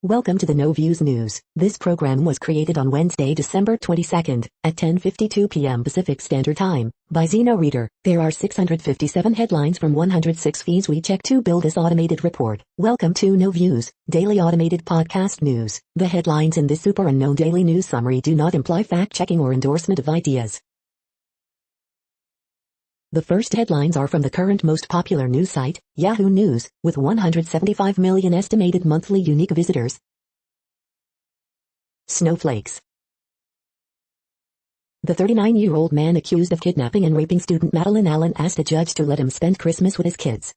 Welcome to the No Views News. This program was created on Wednesday, December 22nd, at 10:52 p.m. Pacific Standard Time, by Zeno Reader. There are 657 headlines from 106 feeds we check to build this automated report. Welcome to No Views, daily automated podcast news. The headlines in this super unknown daily news summary do not imply fact-checking or endorsement of ideas. The first headlines are from the current most popular news site, Yahoo News, with 175 million estimated monthly unique visitors. Snowflakes. The 39-year-old man accused of kidnapping and raping student Madeline Allen asked a judge to let him spend Christmas with his kids.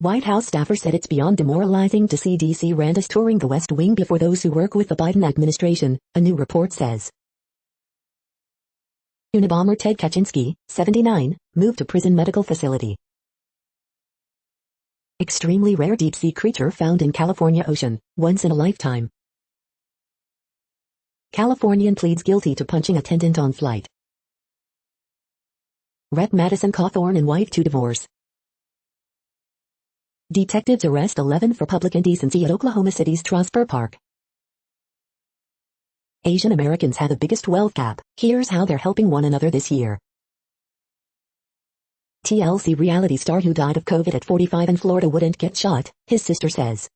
White House staffer said it's beyond demoralizing to see D.C. randos touring the West Wing before those who work with the Biden administration, a new report says. Unabomber Ted Kaczynski, 79, moved to prison medical facility. Extremely rare deep-sea creature found in California ocean, once in a lifetime. Californian pleads guilty to punching attendant on flight. Rep. Madison Cawthorn and wife to divorce. Detectives arrest 11 for public indecency at Oklahoma City's Trosper Park. Asian Americans have the biggest wealth gap. Here's how they're helping one another this year. TLC reality star who died of COVID at 45 in Florida wouldn't get shot, his sister says.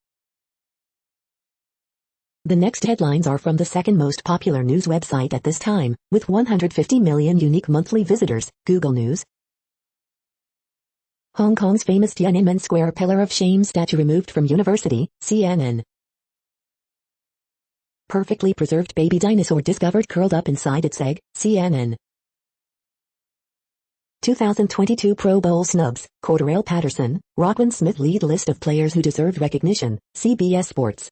The next headlines are from the second most popular news website at this time, with 150 million unique monthly visitors, Google News. Hong Kong's famous Tiananmen Square Pillar of Shame statue removed from University, CNN. Perfectly preserved baby dinosaur discovered curled up inside its egg, CNN. 2022 Pro Bowl snubs, Cordarrelle Patterson, Roquan Smith lead list of players who deserved recognition, CBS Sports.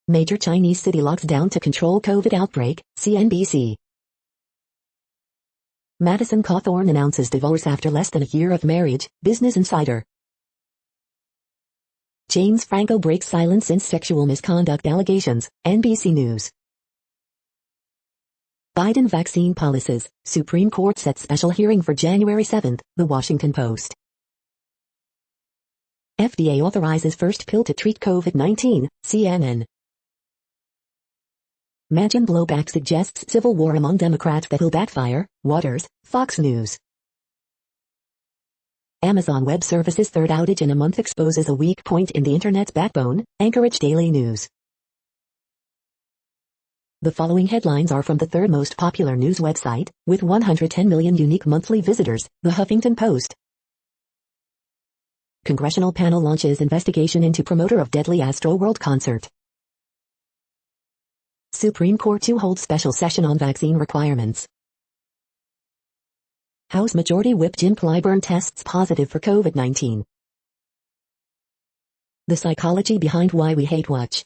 Major Chinese city locks down to control COVID outbreak, CNBC. Madison Cawthorn announces divorce after less than a year of marriage, Business Insider. James Franco breaks silence in sexual misconduct allegations, NBC News. Biden vaccine policies, Supreme Court sets special hearing for January 7, The Washington Post. FDA authorizes first pill to treat COVID-19, CNN. Manchin blowback suggests civil war among Democrats that will backfire, Waters, Fox News. Amazon Web Services' third outage in a month exposes a weak point in the Internet's backbone, Anchorage Daily News. The following headlines are from the third most popular news website, with 110 million unique monthly visitors, The Huffington Post. Congressional panel launches investigation into promoter of deadly Astroworld concert. Supreme Court to hold special session on vaccine requirements. House Majority Whip Jim Clyburn tests positive for COVID-19. The psychology behind why we hate watch.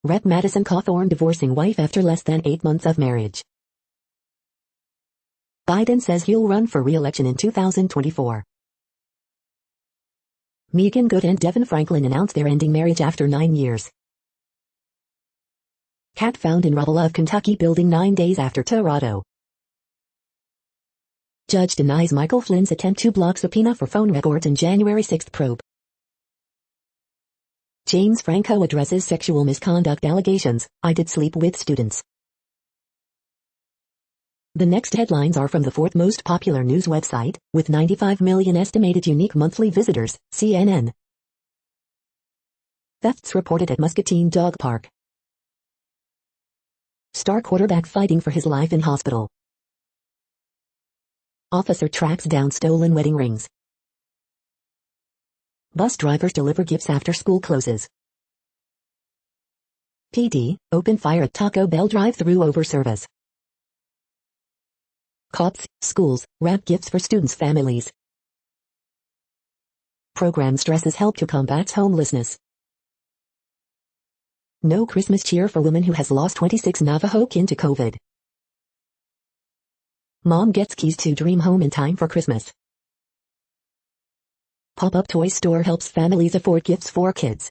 Rep. Madison Cawthorn divorcing wife after less than 8 months of marriage. Biden says he'll run for re-election in 2024. Meagan Good and Devin Franklin announce they're ending marriage after 9 years. Cat found in rubble of Kentucky building 9 days after Toronto. Judge denies Michael Flynn's attempt to block subpoena for phone records in January 6 probe. James Franco addresses sexual misconduct allegations, I did sleep with students. The next headlines are from the fourth most popular news website, with 95 million estimated unique monthly visitors, CNN. Thefts reported at Muscatine Dog Park. Star quarterback fighting for his life in hospital. Officer tracks down stolen wedding rings. Bus drivers deliver gifts after school closes. PD, open fire at Taco Bell drive-thru over service. Cops, schools, wrap gifts for students' families. Program stresses help to combat homelessness. No Christmas cheer for woman who has lost 26 Navajo kin to COVID. Mom gets keys to dream home in time for Christmas. Pop-up toy store helps families afford gifts for kids.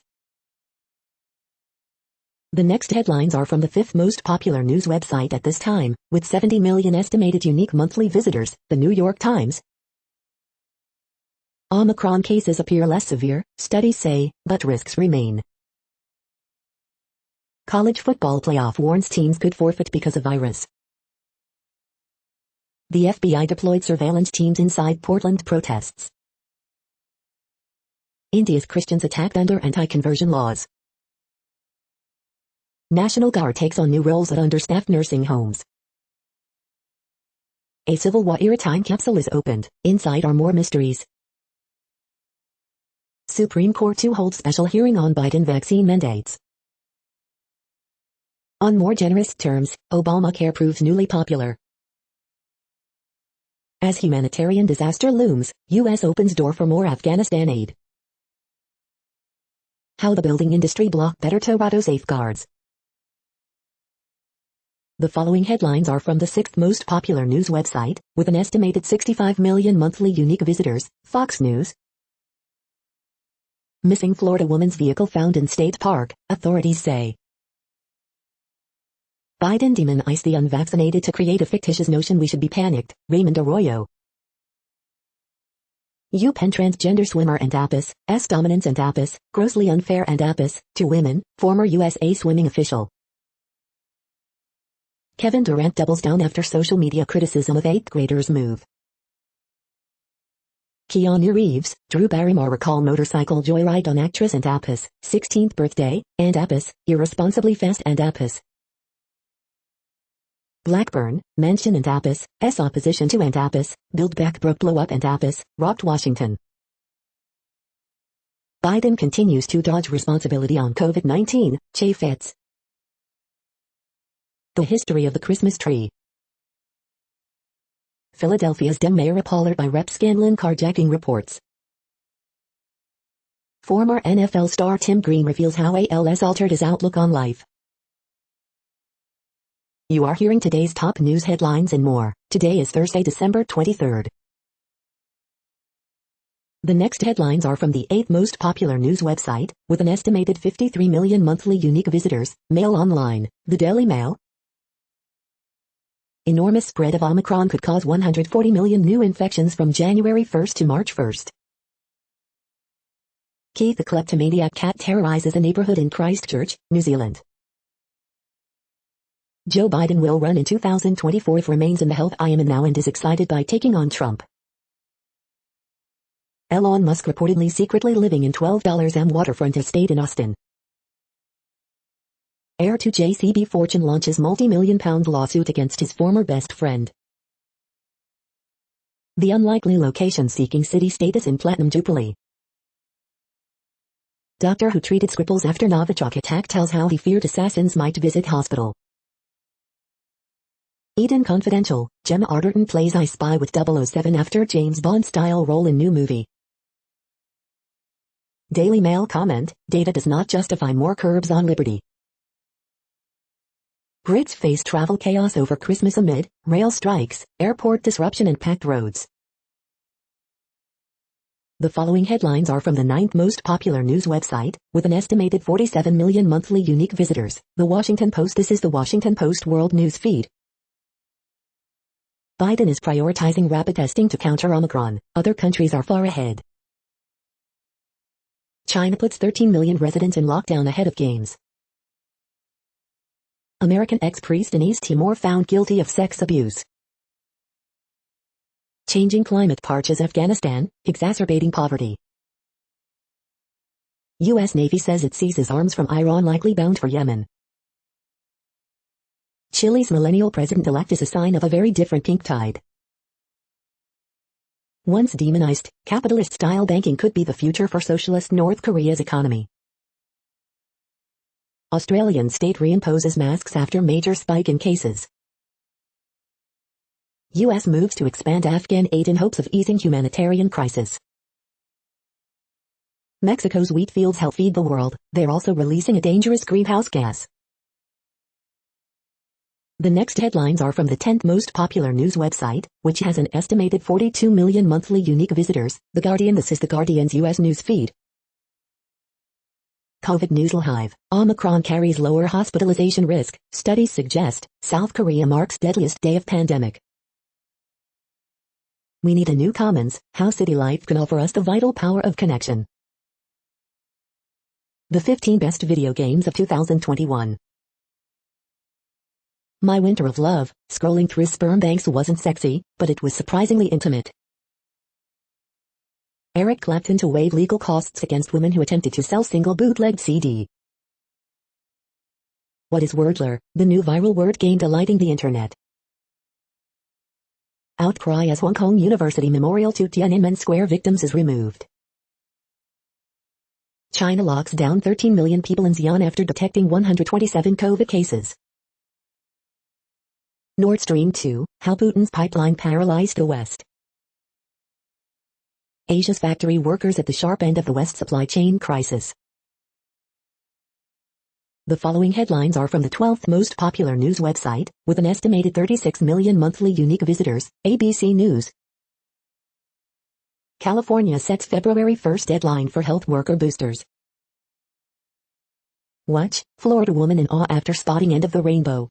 The next headlines are from the fifth most popular news website at this time, with 70 million estimated unique monthly visitors, The New York Times. Omicron cases appear less severe, studies say, but risks remain. College football playoff warns teams could forfeit because of virus. The FBI deployed surveillance teams inside Portland protests. India's Christians attacked under anti-conversion laws. National Guard takes on new roles at understaffed nursing homes. A Civil War-era time capsule is opened. Inside are more mysteries. Supreme Court to hold special hearing on Biden vaccine mandates. On more generous terms, Obamacare proves newly popular. As humanitarian disaster looms, U.S. opens door for more Afghanistan aid. How the building industry blocked better Toronto safeguards. The following headlines are from the 6th most popular news website, with an estimated 65 million monthly unique visitors, Fox News. Missing Florida woman's vehicle found in state park, authorities say. Biden demonized the unvaccinated to create a fictitious notion we should be panicked, Raymond Arroyo. UPenn transgender swimmer and Apis, S dominance and Apis, grossly unfair and Apis, to women, former USA swimming official. Kevin Durant doubles down after social media criticism of 8th graders' move. Keanu Reeves, Drew Barrymore recall motorcycle joyride on actress and Apis, 16th birthday, and Apis, irresponsibly fast and Apis. Blackburn, mention and Apis, S opposition to and Apis, Build Back Broke blow up and Apis, rocked Washington. Biden continues to dodge responsibility on COVID-19, Chaffetz. The history of the Christmas tree. Philadelphia's Dem Mayor appalled by Rep Scanlon carjacking reports. Former NFL star Tim Green reveals how ALS altered his outlook on life. You are hearing today's top news headlines and more. Today is Thursday, December 23rd. The next headlines are from the 8th most popular news website, with an estimated 53 million monthly unique visitors, Mail Online, the Daily Mail. Enormous spread of Omicron could cause 140 million new infections from January 1st to March 1st. Keith the kleptomaniac cat terrorizes a neighborhood in Christchurch, New Zealand. Joe Biden will run in 2024 if remains in the health I am in now and is excited by taking on Trump. Elon Musk reportedly secretly living in $12 waterfront estate in Austin. Heir to JCB fortune launches multi-million-pound lawsuit against his former best friend. The unlikely location seeking city status in Platinum Jubilee. Doctor who treated Skripals after Novichok attack tells how he feared assassins might visit hospital. Eden Confidential, Gemma Arterton plays I Spy with 007 after James Bond-style role in new movie. Daily Mail comment, data does not justify more curbs on liberty. Brits face travel chaos over Christmas amid rail strikes, airport disruption and packed roads. The following headlines are from the 9th most popular news website, with an estimated 47 million monthly unique visitors, The Washington Post. This is the Washington Post World News Feed. Biden is prioritizing rapid testing to counter Omicron. Other countries are far ahead. China puts 13 million residents in lockdown ahead of games. American ex-priest in East Timor found guilty of sex abuse. Changing climate parches Afghanistan, exacerbating poverty. U.S. Navy says it seizes arms from Iran likely bound for Yemen. Chile's millennial president-elect is a sign of a very different pink tide. Once demonized, capitalist-style banking could be the future for socialist North Korea's economy. Australian state reimposes masks after major spike in cases. U.S. moves to expand Afghan aid in hopes of easing humanitarian crisis. Mexico's wheat fields help feed the world. They're also releasing a dangerous greenhouse gas. The next headlines are from the 10th most popular news website, which has an estimated 42 million monthly unique visitors, The Guardian. This is The Guardian's U.S. news feed. COVID news live. Omicron carries lower hospitalization risk, studies suggest. South Korea marks deadliest day of pandemic. We need a new commons, how city life can offer us the vital power of connection. The 15 best video games of 2021. My winter of love, scrolling through sperm banks wasn't sexy, but it was surprisingly intimate. Eric Clapton to waive legal costs against women who attempted to sell single bootlegged CD. What is Wordler, the new viral word game delighting the internet? Outcry as Hong Kong University memorial to Tiananmen Square victims is removed. China locks down 13 million people in Xi'an after detecting 127 COVID cases. Nord Stream 2, how Putin's pipeline paralyzed the West. Asia's factory workers at the sharp end of the West supply chain crisis. The following headlines are from the 12th most popular news website, with an estimated 36 million monthly unique visitors, ABC News. California sets February 1st deadline for health worker boosters. Watch, Florida woman in awe after spotting end of the rainbow.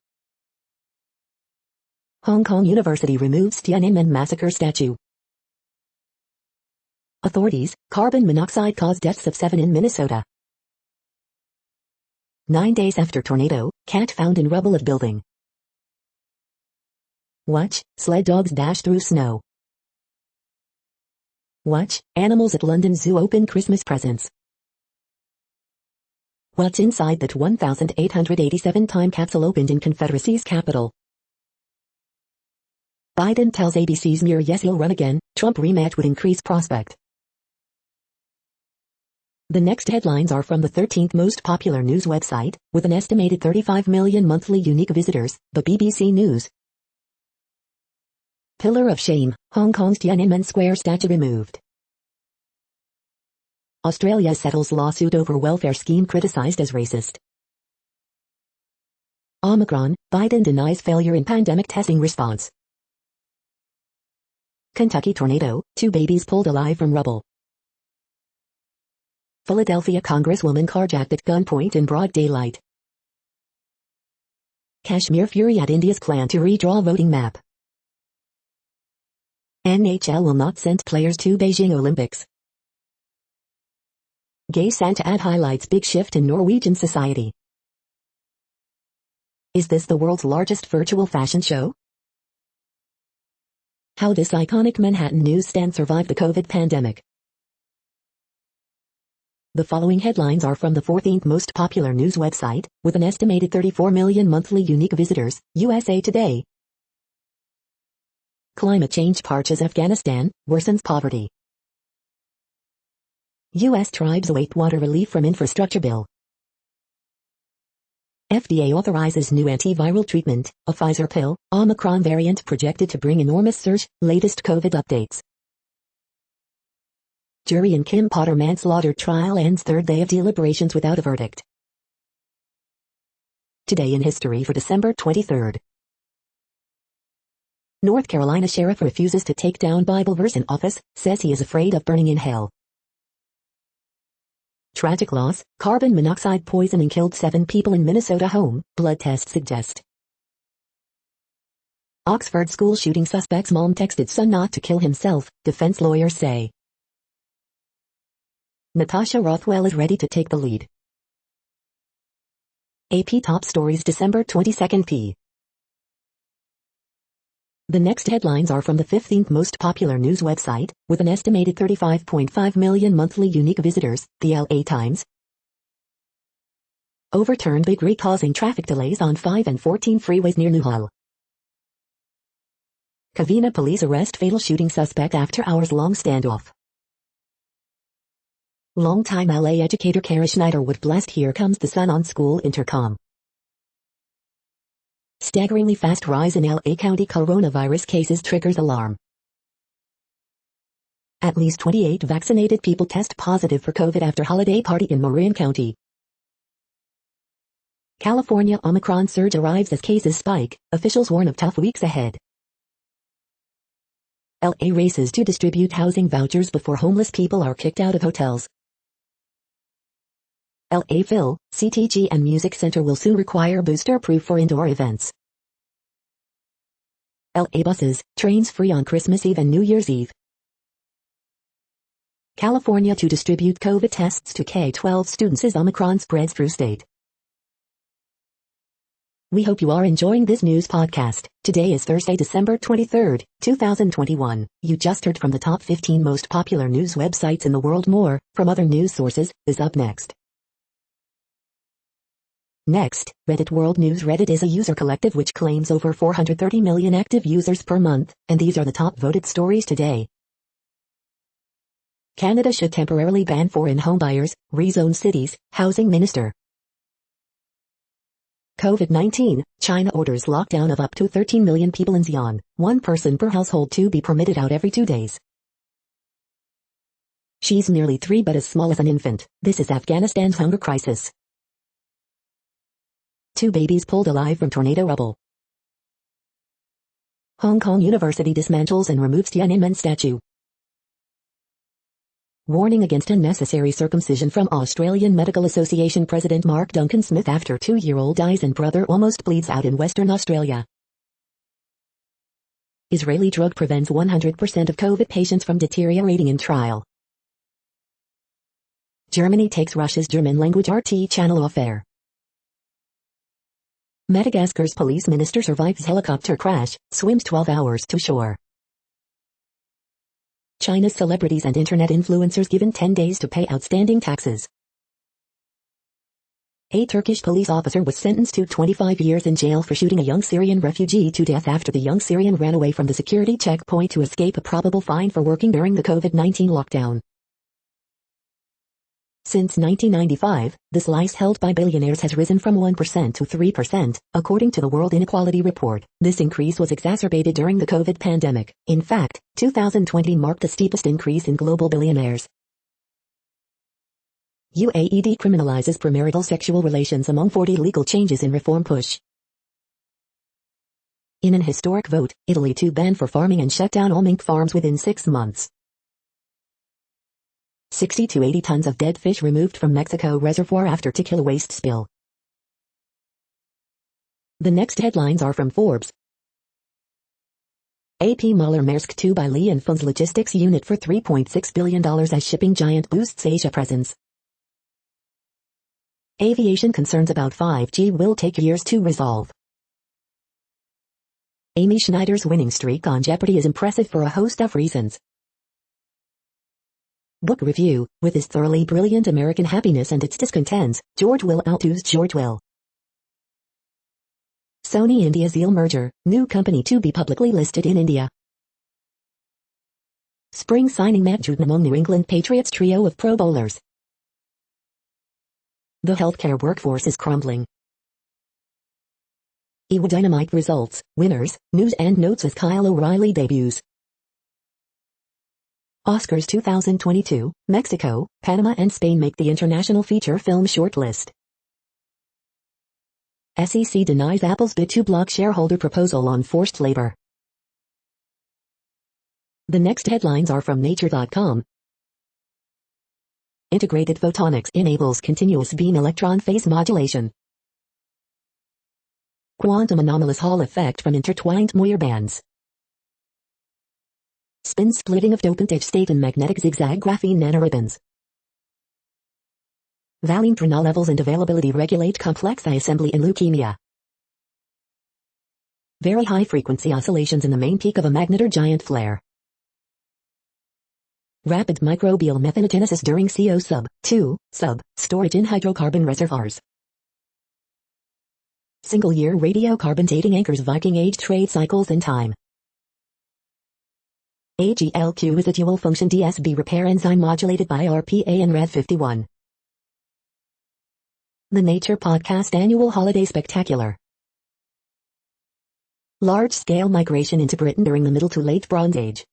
Hong Kong University removes Tiananmen massacre statue. Authorities, carbon monoxide caused deaths of 7 in Minnesota. 9 days after tornado, cat found in rubble of building. Watch, sled dogs dash through snow. Watch, animals at London Zoo open Christmas presents. What's inside that 1,887 time capsule opened in Confederacy's capital? Biden tells ABC's Mir yes he'll run again, Trump rematch would increase prospect. The next headlines are from the 13th most popular news website, with an estimated 35 million monthly unique visitors, the BBC News. Pillar of shame, Hong Kong's Tiananmen Square statue removed. Australia settles lawsuit over welfare scheme criticized as racist. Omicron, Biden denies failure in pandemic testing response. Kentucky tornado, 2 babies pulled alive from rubble. Philadelphia Congresswoman carjacked at gunpoint in broad daylight. Kashmir fury at India's plan to redraw voting map. NHL will not send players to Beijing Olympics. Gay Santa ad highlights big shift in Norwegian society. Is this the world's largest virtual fashion show? How this iconic Manhattan newsstand survived the COVID pandemic. The following headlines are from the 14th most popular news website, with an estimated 34 million monthly unique visitors, USA Today. Climate change parches Afghanistan, worsens poverty. U.S. tribes await water relief from infrastructure bill. FDA authorizes new antiviral treatment, a Pfizer pill, Omicron variant projected to bring enormous surge, latest COVID updates. Jury in Kim Potter manslaughter trial ends third day of deliberations without a verdict. Today in history for December 23rd. North Carolina sheriff refuses to take down Bible verse in office, says he is afraid of burning in hell. Tragic loss, carbon monoxide poisoning killed 7 people in Minnesota home, blood tests suggest. Oxford school shooting suspect's mom texted son not to kill himself, defense lawyers say. Natasha Rothwell is ready to take the lead. AP Top Stories December 22nd p. The next headlines are from the 15th most popular news website, with an estimated 35.5 million monthly unique visitors, the LA Times. Overturned big rig causing traffic delays on 5 and 14 freeways near Newhall. Covina police arrest fatal shooting suspect after hours-long standoff. Longtime LA educator Kara Schneider would blast Here Comes the Sun on school intercom. Staggeringly fast rise in LA County coronavirus cases triggers alarm. At least 28 vaccinated people test positive for COVID after holiday party in Marin County. California Omicron surge arrives as cases spike, officials warn of tough weeks ahead. LA races to distribute housing vouchers before homeless people are kicked out of hotels. LA Phil, CTG and Music Center will soon require booster proof for indoor events. LA buses, trains free on Christmas Eve and New Year's Eve. California to distribute COVID tests to K-12 students as Omicron spreads through state. We hope you are enjoying this news podcast. Today is Thursday, December 23rd, 2021. You just heard from the top 15 most popular news websites in the world. More from other news sources is up next. Next, Reddit World News. Reddit is a user collective which claims over 430 million active users per month, and these are the top voted stories today. Canada should temporarily ban foreign homebuyers, rezone cities, housing minister. COVID-19, China orders lockdown of up to 13 million people in Xi'an, one person per household to be permitted out every 2 days. She's nearly 3 but as small as an infant. This is Afghanistan's hunger crisis. 2 babies pulled alive from tornado rubble. Hong Kong University dismantles and removes Tiananmen statue. Warning against unnecessary circumcision from Australian Medical Association President Mark Duncan Smith after 2-year-old dies and brother almost bleeds out in Western Australia. Israeli drug prevents 100% of COVID patients from deteriorating in trial. Germany takes Russia's German language RT channel off air. Madagascar's police minister survives helicopter crash, swims 12 hours to shore. China's celebrities and internet influencers given 10 days to pay outstanding taxes. A Turkish police officer was sentenced to 25 years in jail for shooting a young Syrian refugee to death after the young Syrian ran away from the security checkpoint to escape a probable fine for working during the COVID-19 lockdown. Since 1995, the slice held by billionaires has risen from 1% to 3%, according to the World Inequality Report. This increase was exacerbated during the COVID pandemic. In fact, 2020 marked the steepest increase in global billionaires. UAE decriminalizes premarital sexual relations among 40 legal changes in reform push. In an historic vote, Italy to ban for farming and shut down all mink farms within 6 months. 60 to 80 tons of dead fish removed from Mexico reservoir after tequila waste spill. The next headlines are from Forbes. AP Mahler Maersk to buy Li and Fung's logistics unit for $3.6 billion as shipping giant boosts Asia presence. Aviation concerns about 5G will take years to resolve. Amy Schneider's winning streak on Jeopardy is impressive for a host of reasons. Book review, with his thoroughly brilliant American Happiness and its discontents, George Will outdoes George Will. Sony India Zeal merger, new company to be publicly listed in India. Spring signing Matt Judon among New England Patriots trio of Pro Bowlers. The healthcare workforce is crumbling. EWA Dynamite results, winners, news and notes as Kyle O'Reilly debuts. Oscars 2022, Mexico, Panama and Spain make the International Feature Film shortlist. SEC denies Apple's bid to block shareholder proposal on forced labor. The next headlines are from Nature.com. Integrated photonics enables continuous beam electron phase modulation. Quantum anomalous Hall effect from intertwined Moir bands. Spin splitting of dopant state in magnetic zigzag graphene nanoribbons. Valine adrenal levels and availability regulate complex I assembly in leukemia. Very high frequency oscillations in the main peak of a magnetar giant flare. Rapid microbial methanogenesis during CO sub-2 storage in hydrocarbon reservoirs. Single-year radiocarbon dating anchors Viking Age trade cycles in time. AGLQ is a dual-function DSB repair enzyme modulated by RPA and RAD51. The Nature Podcast Annual Holiday Spectacular. Large-scale migration into Britain during the Middle to Late Bronze Age.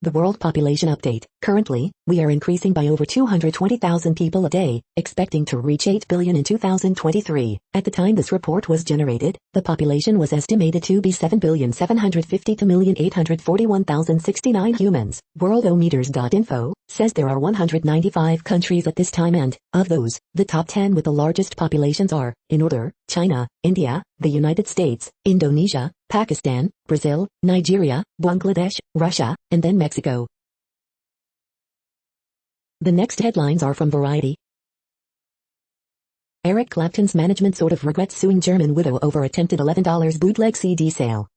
The World Population Update. Currently, we are increasing by over 220,000 people a day, expecting to reach 8 billion in 2023. At the time this report was generated, the population was estimated to be 7,752,841,069 humans. Worldometers.info says there are 195 countries at this time and, of those, the top 10 with the largest populations are, in order, China, India, the United States, Indonesia, Pakistan, Brazil, Nigeria, Bangladesh, Russia, and then Mexico. The next headlines are from Variety. Eric Clapton's management sort of regrets suing German widow over attempted $11 bootleg CD sale.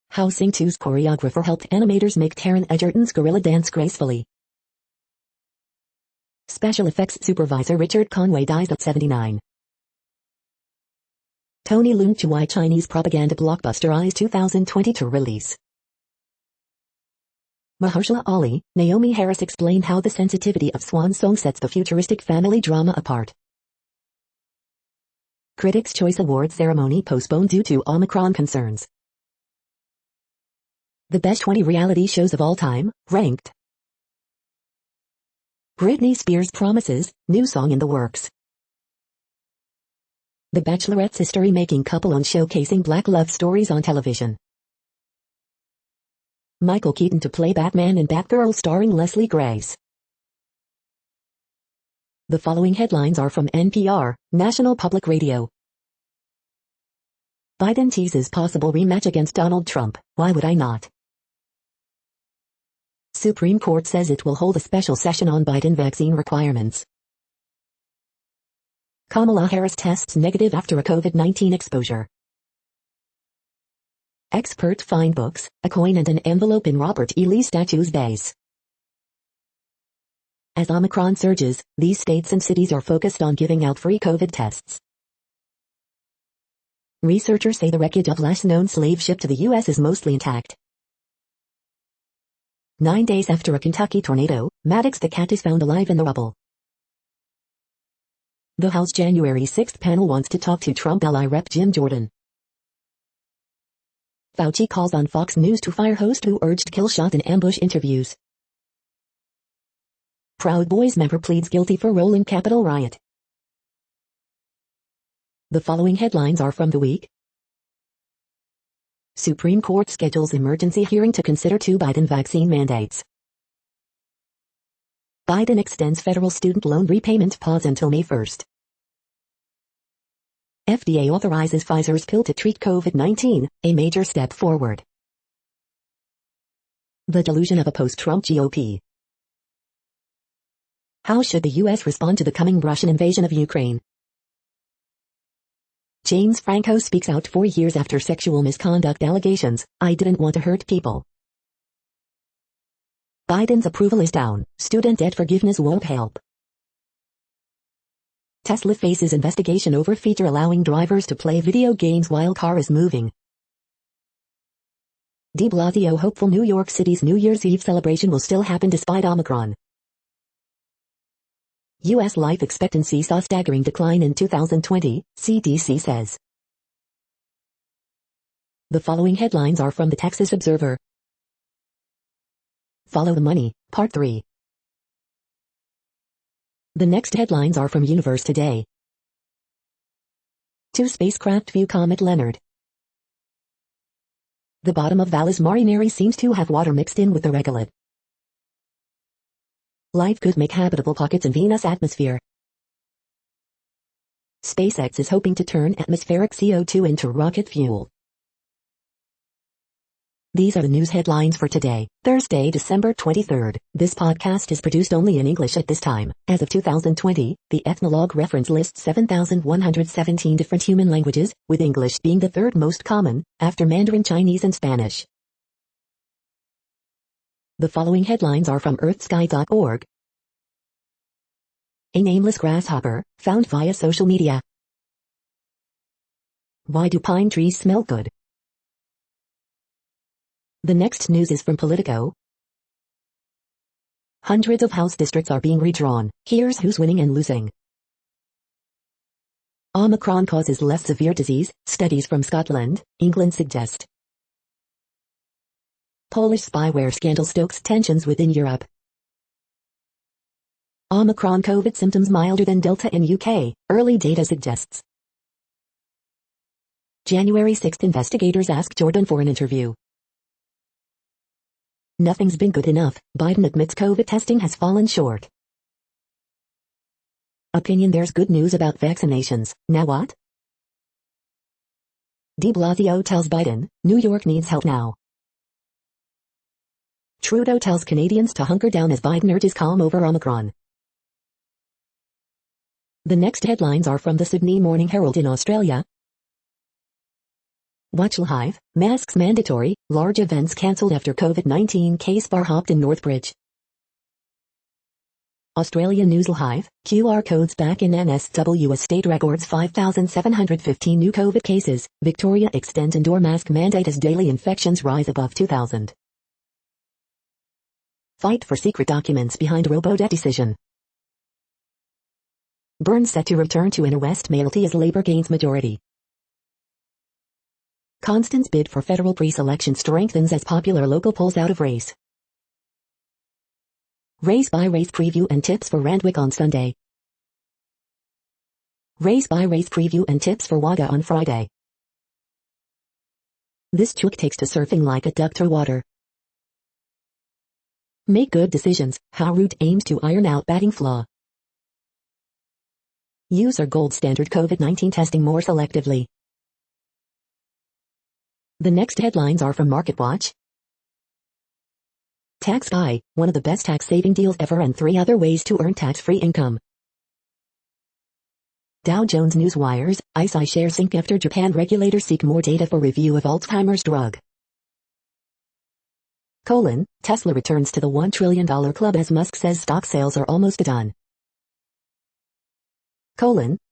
How Sing 2's choreographer helped animators make Taron Egerton's gorilla dance gracefully. Special effects supervisor Richard Conway dies at 79. Tony Leung Chuai Chinese propaganda blockbuster Eyes 2022 release. Mahershala Ali, Naomi Harris explain how the sensitivity of Swan Song sets the futuristic family drama apart. Critics' Choice Awards ceremony postponed due to Omicron concerns. The best 20 reality shows of all time, ranked. Britney Spears promises, new song in the works. The Bachelorette's history-making couple on showcasing black love stories on television. Michael Keaton to play Batman and Batgirl starring Leslie Grace. The following headlines are from NPR, National Public Radio. Biden teases possible rematch against Donald Trump, why would I not? Supreme Court says it will hold a special session on Biden vaccine requirements. Kamala Harris tests negative after a COVID-19 exposure. Experts find books, a coin and an envelope in Robert E. Lee statue's base. As Omicron surges, these states and cities are focused on giving out free COVID tests. Researchers say the wreckage of last known slave ship to the U.S. is mostly intact. 9 days after a Kentucky tornado, Maddox the cat is found alive in the rubble. The House January 6 panel wants to talk to Trump ally Rep. Jim Jordan. Fauci calls on Fox News to fire host who urged kill shot in ambush interviews. Proud Boys member pleads guilty for role in Capitol riot. The following headlines are from The Week. Supreme Court schedules emergency hearing to consider 2 Biden vaccine mandates. Biden extends federal student loan repayment pause until May 1. FDA authorizes Pfizer's pill to treat COVID-19, a major step forward. The delusion of a post-Trump GOP. How should the U.S. respond to the coming Russian invasion of Ukraine? James Franco speaks out 4 years after sexual misconduct allegations, I didn't want to hurt people. Biden's approval is down, student debt forgiveness won't help. Tesla faces investigation over feature allowing drivers to play video games while car is moving. De Blasio hopeful New York City's New Year's Eve celebration will still happen despite Omicron. U.S. life expectancy saw staggering decline in 2020, CDC says. The following headlines are from the Texas Observer. Follow the Money, Part 3. The next headlines are from Universe Today. 2 spacecraft view comet Leonard. The bottom of Valles Marineris seems to have water mixed in with the regolith. Life could make habitable pockets in Venus' atmosphere. SpaceX is hoping to turn atmospheric CO2 into rocket fuel. These are the news headlines for today, Thursday, December 23. This podcast is produced only in English at this time. As of 2020, the Ethnologue reference lists 7,117 different human languages, with English being the 3rd most common, after Mandarin Chinese and Spanish. The following headlines are from earthsky.org. A nameless grasshopper, found via social media. Why do pine trees smell good? The next news is from Politico. Hundreds of House districts are being redrawn. Here's who's winning and losing. Omicron causes less severe disease, studies from Scotland, England suggest. Polish spyware scandal stokes tensions within Europe. Omicron COVID symptoms milder than Delta in UK, early data suggests. January 6 investigators ask Jordan for an interview. Nothing's been good enough, Biden admits COVID testing has fallen short. Opinion: there's good news about vaccinations, now what? De Blasio tells Biden, New York needs help now. Trudeau tells Canadians to hunker down as Biden urges calm over Omicron. The next headlines are from the Sydney Morning Herald in Australia. Watch Live, masks mandatory, large events cancelled after COVID-19 case bar hopped in Northbridge. Australia News Live, QR codes back in NSW as state records 5,715 new COVID cases, Victoria extends indoor mask mandate as daily infections rise above 2,000. Fight for secret documents behind Robodebt decision. Burns set to return to inner West Mayoralty as Labour gains majority. Constance bid for federal pre-selection strengthens as popular local pulls out of race. Race-by-race preview and tips for Randwick on Sunday. Race-by-race preview and tips for Wagga on Friday. This chook takes to surfing like a duck to water. Make good decisions, how Root aims to iron out batting flaw. Use our gold standard COVID-19 testing more selectively. The next headlines are from MarketWatch. Tax Guy, one of the best tax-saving deals ever and 3 other ways to earn tax-free income. Dow Jones Newswires, ICE shares sink after Japan regulators seek more data for review of Alzheimer's drug. Tesla returns to the $1 trillion club as Musk says stock sales are almost done.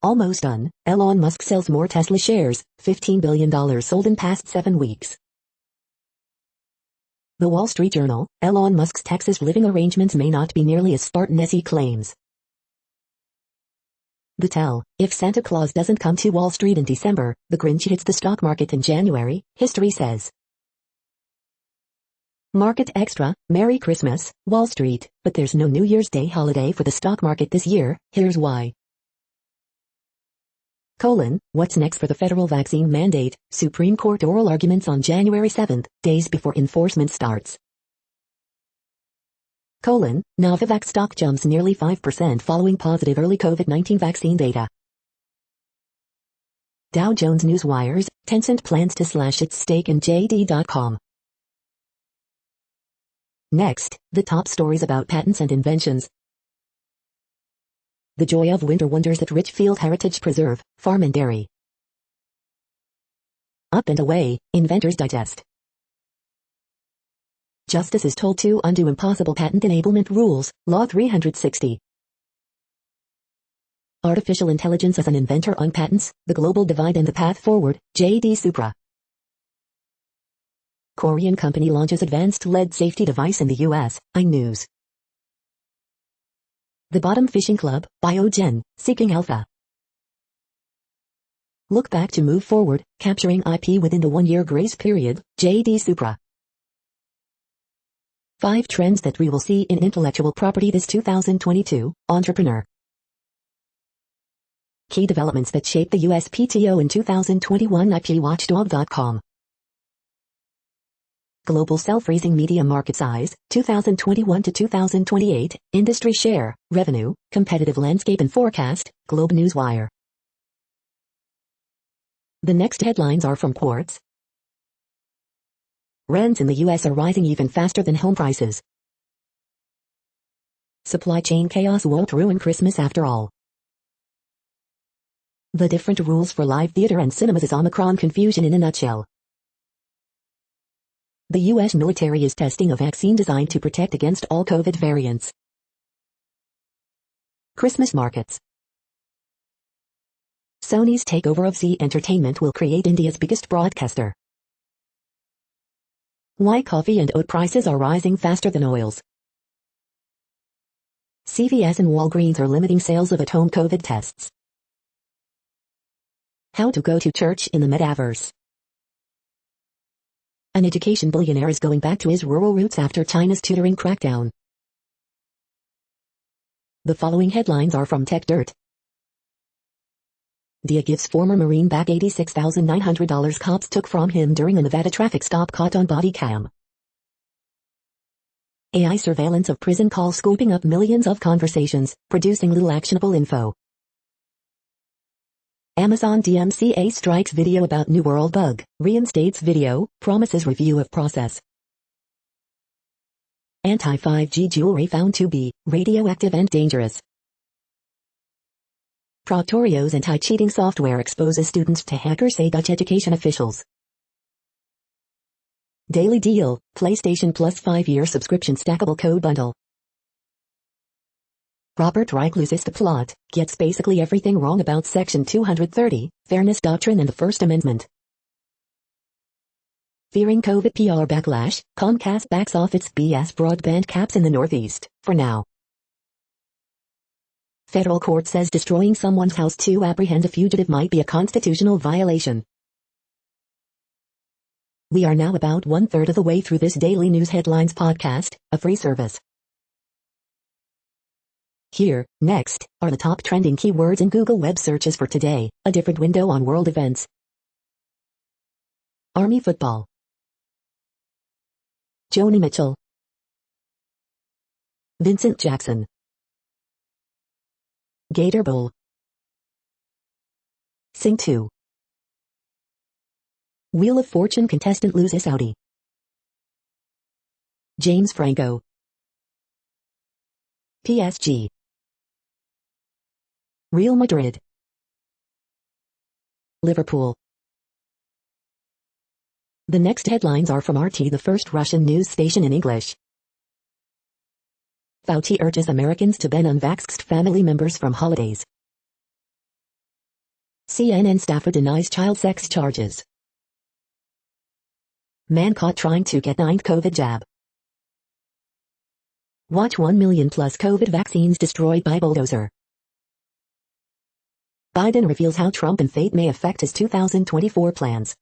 Almost done, Elon Musk sells more Tesla shares, $15 billion sold in past 7 weeks. The Wall Street Journal, Elon Musk's Texas living arrangements may not be nearly as Spartan as he claims. The Tell, if Santa Claus doesn't come to Wall Street in December, the Grinch hits the stock market in January, history says. Market Extra, Merry Christmas, Wall Street, but there's no New Year's Day holiday for the stock market this year, here's why. What's next for the federal vaccine mandate, Supreme Court oral arguments on January 7, days before enforcement starts. Novavax stock jumps nearly 5% following positive early COVID-19 vaccine data. Dow Jones Newswires, Tencent plans to slash its stake in JD.com. Next, the top stories about patents and inventions. The joy of winter wonders at Richfield Heritage Preserve, Farm and Dairy. Up and away, Inventors Digest. Justice is told to undo impossible patent enablement rules, Law 360. Artificial intelligence as an inventor on patents, the global divide and the path forward, J.D. Supra. Korean company launches advanced lead safety device in the U.S., iNews. The Bottom Fishing Club, Biogen, seeking alpha. Look back to move forward, capturing IP within the 1-year grace period, J.D. Supra. 5 trends that we will see in intellectual property this 2022, Entrepreneur. Key developments that shape the USPTO in 2021, IPWatchdog.com. Global self-raising media market size, 2021 to 2028, industry share, revenue, competitive landscape and forecast, Globe Newswire. The next headlines are from Quartz. Rents in the U.S. are rising even faster than home prices. Supply chain chaos won't ruin Christmas after all. The different rules for live theater and cinemas is Omicron confusion in a nutshell. The U.S. military is testing a vaccine designed to protect against all COVID variants. Christmas markets. Sony's takeover of Zee Entertainment will create India's biggest broadcaster. Why coffee and oat prices are rising faster than oils. CVS and Walgreens are limiting sales of at-home COVID tests. How to go to church in the metaverse. An education billionaire is going back to his rural roots after China's tutoring crackdown. The following headlines are from TechDirt. Dia gives former Marine back $86,900 cops took from him during a Nevada traffic stop caught on body cam. AI surveillance of prison calls scooping up millions of conversations, producing little actionable info. Amazon DMCA strikes video about New World bug, reinstates video, promises review of process. Anti-5G jewelry found to be radioactive and dangerous. Proctorio's anti-cheating software exposes students to hackers, say Dutch education officials. Daily deal, PlayStation Plus 5-year subscription stackable code bundle. Robert Reich loses the plot, gets basically everything wrong about Section 230, Fairness Doctrine and the First Amendment. Fearing COVID PR backlash, Comcast backs off its BS broadband caps in the Northeast, for now. Federal court says destroying someone's house to apprehend a fugitive might be a constitutional violation. We are now about 1/3 of the way through this daily news headlines podcast, a free service. Here, next, are the top trending keywords in Google web searches for today, a different window on world events. Army football. Joni Mitchell. Vincent Jackson. Gator Bowl. Sing 2. Wheel of Fortune contestant loses Saudi. James Franco. PSG. Real Madrid. Liverpool. The next headlines are from RT, the first Russian news station in English. Fauci urges Americans to ban unvaxxed family members from holidays. CNN staffer denies child sex charges. Man caught trying to get 9th COVID jab. Watch 1 million plus COVID vaccines destroyed by bulldozer. Biden reveals how Trump and fate may affect his 2024 plans.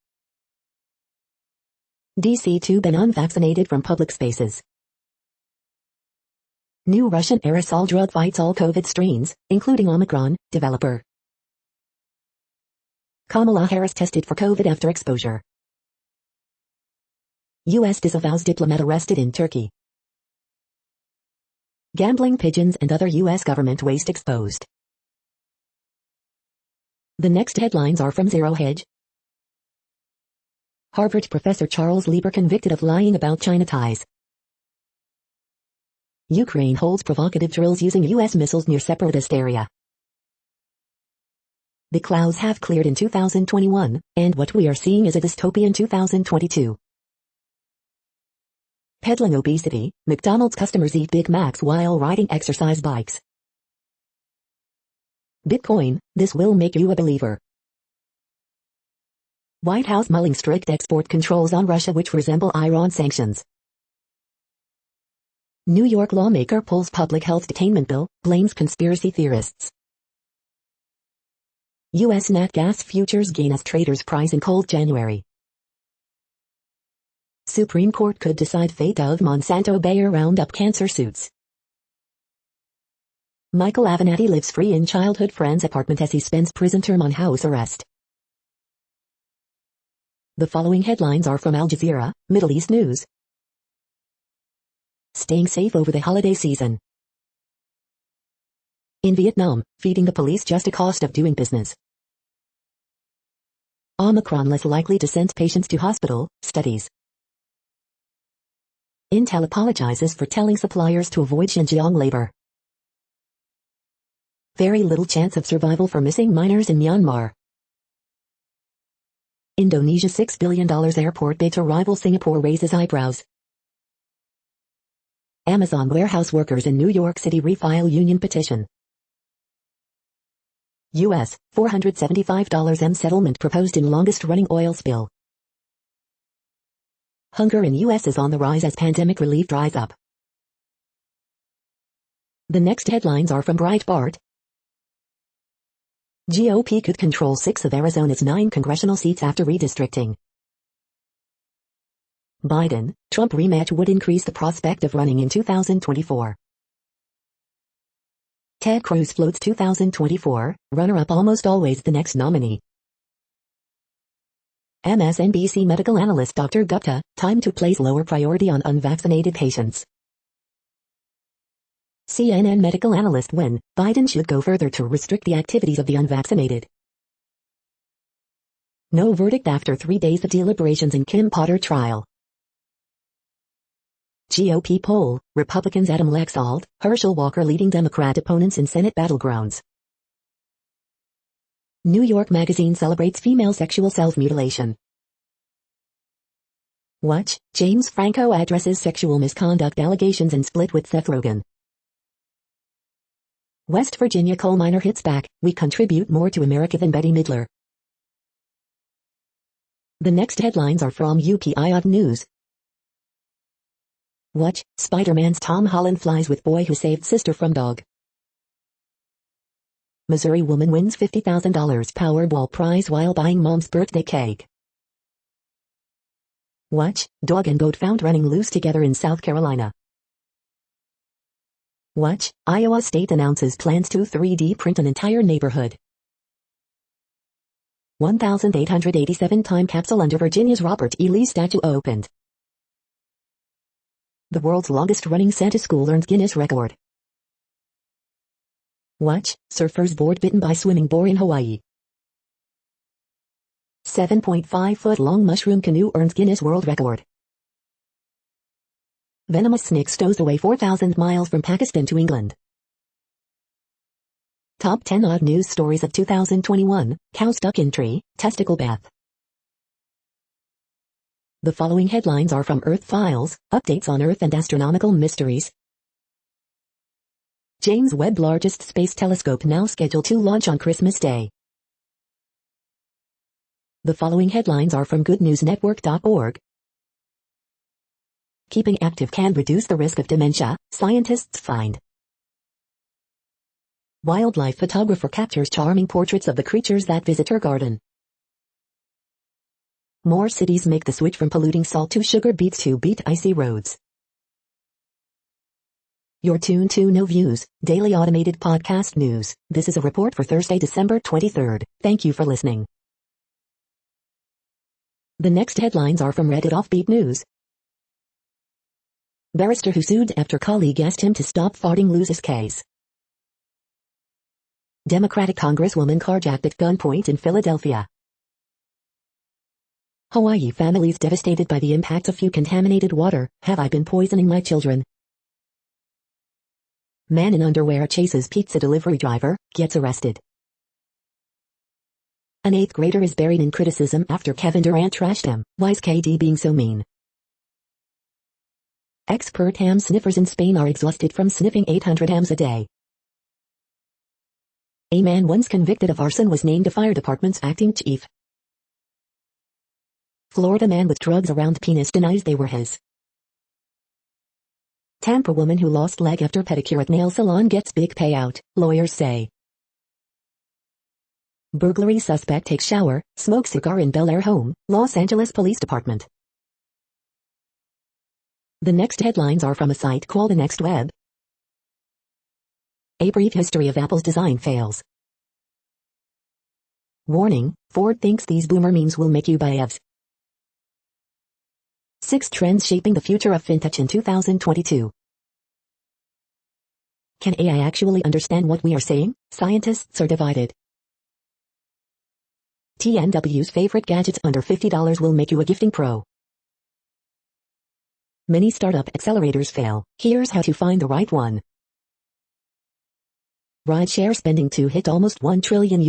DC to ban unvaccinated from public spaces. New Russian aerosol drug fights all COVID strains, including Omicron, developer. Kamala Harris tested for COVID after exposure. U.S. disavows diplomat arrested in Turkey. Gambling pigeons and other U.S. government waste exposed. The next headlines are from Zero Hedge. Harvard professor Charles Lieber convicted of lying about China ties. Ukraine holds provocative drills using U.S. missiles near separatist area. The clouds have cleared in 2021, and what we are seeing is a dystopian 2022. Peddling obesity, McDonald's customers eat Big Macs while riding exercise bikes. Bitcoin, this will make you a believer. White House mulling strict export controls on Russia which resemble Iran sanctions. New York lawmaker pulls public health detainment bill, blames conspiracy theorists. U.S. nat gas futures gain as traders price in cold January. Supreme Court could decide fate of Monsanto Bayer Roundup cancer suits. Michael Avenatti lives free in childhood friend's apartment as he spends prison term on house arrest. The following headlines are from Al Jazeera, Middle East News. Staying safe over the holiday season. In Vietnam, feeding the police just a cost of doing business. Omicron less likely to send patients to hospital, studies. Intel apologizes for telling suppliers to avoid Xinjiang labor. Very little chance of survival for missing miners in Myanmar. Indonesia's $6 billion airport bid to rival Singapore raises eyebrows. Amazon warehouse workers in New York City refile union petition. U.S. $475 settlement proposed in longest-running oil spill. Hunger in U.S. is on the rise as pandemic relief dries up. The next headlines are from Breitbart. GOP could control 6 of Arizona's 9 congressional seats after redistricting. Biden, Trump rematch would increase the prospect of running in 2024. Ted Cruz floats 2024, runner-up almost always the next nominee. MSNBC medical analyst Dr. Gupta, time to place lower priority on unvaccinated patients. CNN medical analyst when Biden should go further to restrict the activities of the unvaccinated. No verdict after 3 days of deliberations in Kim Potter trial. GOP poll, Republicans Adam Laxalt, Herschel Walker leading Democrat opponents in Senate battlegrounds. New York Magazine celebrates female sexual self-mutilation. Watch, James Franco addresses sexual misconduct allegations and split with Seth Rogen. West Virginia coal miner hits back, we contribute more to America than Betty Midler. The next headlines are from UPI News. Watch, Spider-Man's Tom Holland flies with boy who saved sister from dog. Missouri woman wins $50,000 Powerball prize while buying mom's birthday cake. Watch, dog and goat found running loose together in South Carolina. Watch, Iowa State announces plans to 3D print an entire neighborhood. 1,887 time capsule under Virginia's Robert E. Lee statue opened. The world's longest-running Santa school earned Guinness record. Watch, surfers board bitten by swimming boar in Hawaii. 7.5-foot-long mushroom canoe earns Guinness World Record. Venomous snake stows away 4,000 miles from Pakistan to England. Top 10 odd news stories of 2021, cow stuck in tree, testicle bath. The following headlines are from Earth Files, updates on Earth and astronomical mysteries. James Webb largest space telescope now scheduled to launch on Christmas Day. The following headlines are from goodnewsnetwork.org. Keeping active can reduce the risk of dementia, scientists find. Wildlife photographer captures charming portraits of the creatures that visit her garden. More cities make the switch from polluting salt to sugar beets to beat icy roads. You're tuned to No Views, daily automated podcast news. This is a report for Thursday, December 23rd. Thank you for listening. The next headlines are from Reddit Offbeat News. Barrister who sued after colleague asked him to stop farting loses case. Democratic Congresswoman carjacked at gunpoint in Philadelphia. Hawaii families devastated by the impacts of contaminated water. Have I been poisoning my children? Man in underwear chases pizza delivery driver, gets arrested. An 8th grader is buried in criticism after Kevin Durant trashed him. Why's KD being so mean? Expert ham sniffers in Spain are exhausted from sniffing 800 hams a day. A man once convicted of arson was named the fire department's acting chief. Florida man with drugs around penis denies they were his. Tampa woman who lost leg after pedicure at nail salon gets big payout, lawyers say. Burglary suspect takes shower, smokes cigar in Bel Air home, Los Angeles Police Department. The next headlines are from a site called The Next Web. A brief history of Apple's design fails. Warning, Ford thinks these boomer memes will make you buy EVs. 6 trends shaping the future of fintech in 2022. Can AI actually understand what we are saying? Scientists are divided. TNW's favorite gadgets under $50 will make you a gifting pro. Many startup accelerators fail. Here's how to find the right one. Rideshare spending to hit almost $1 trillion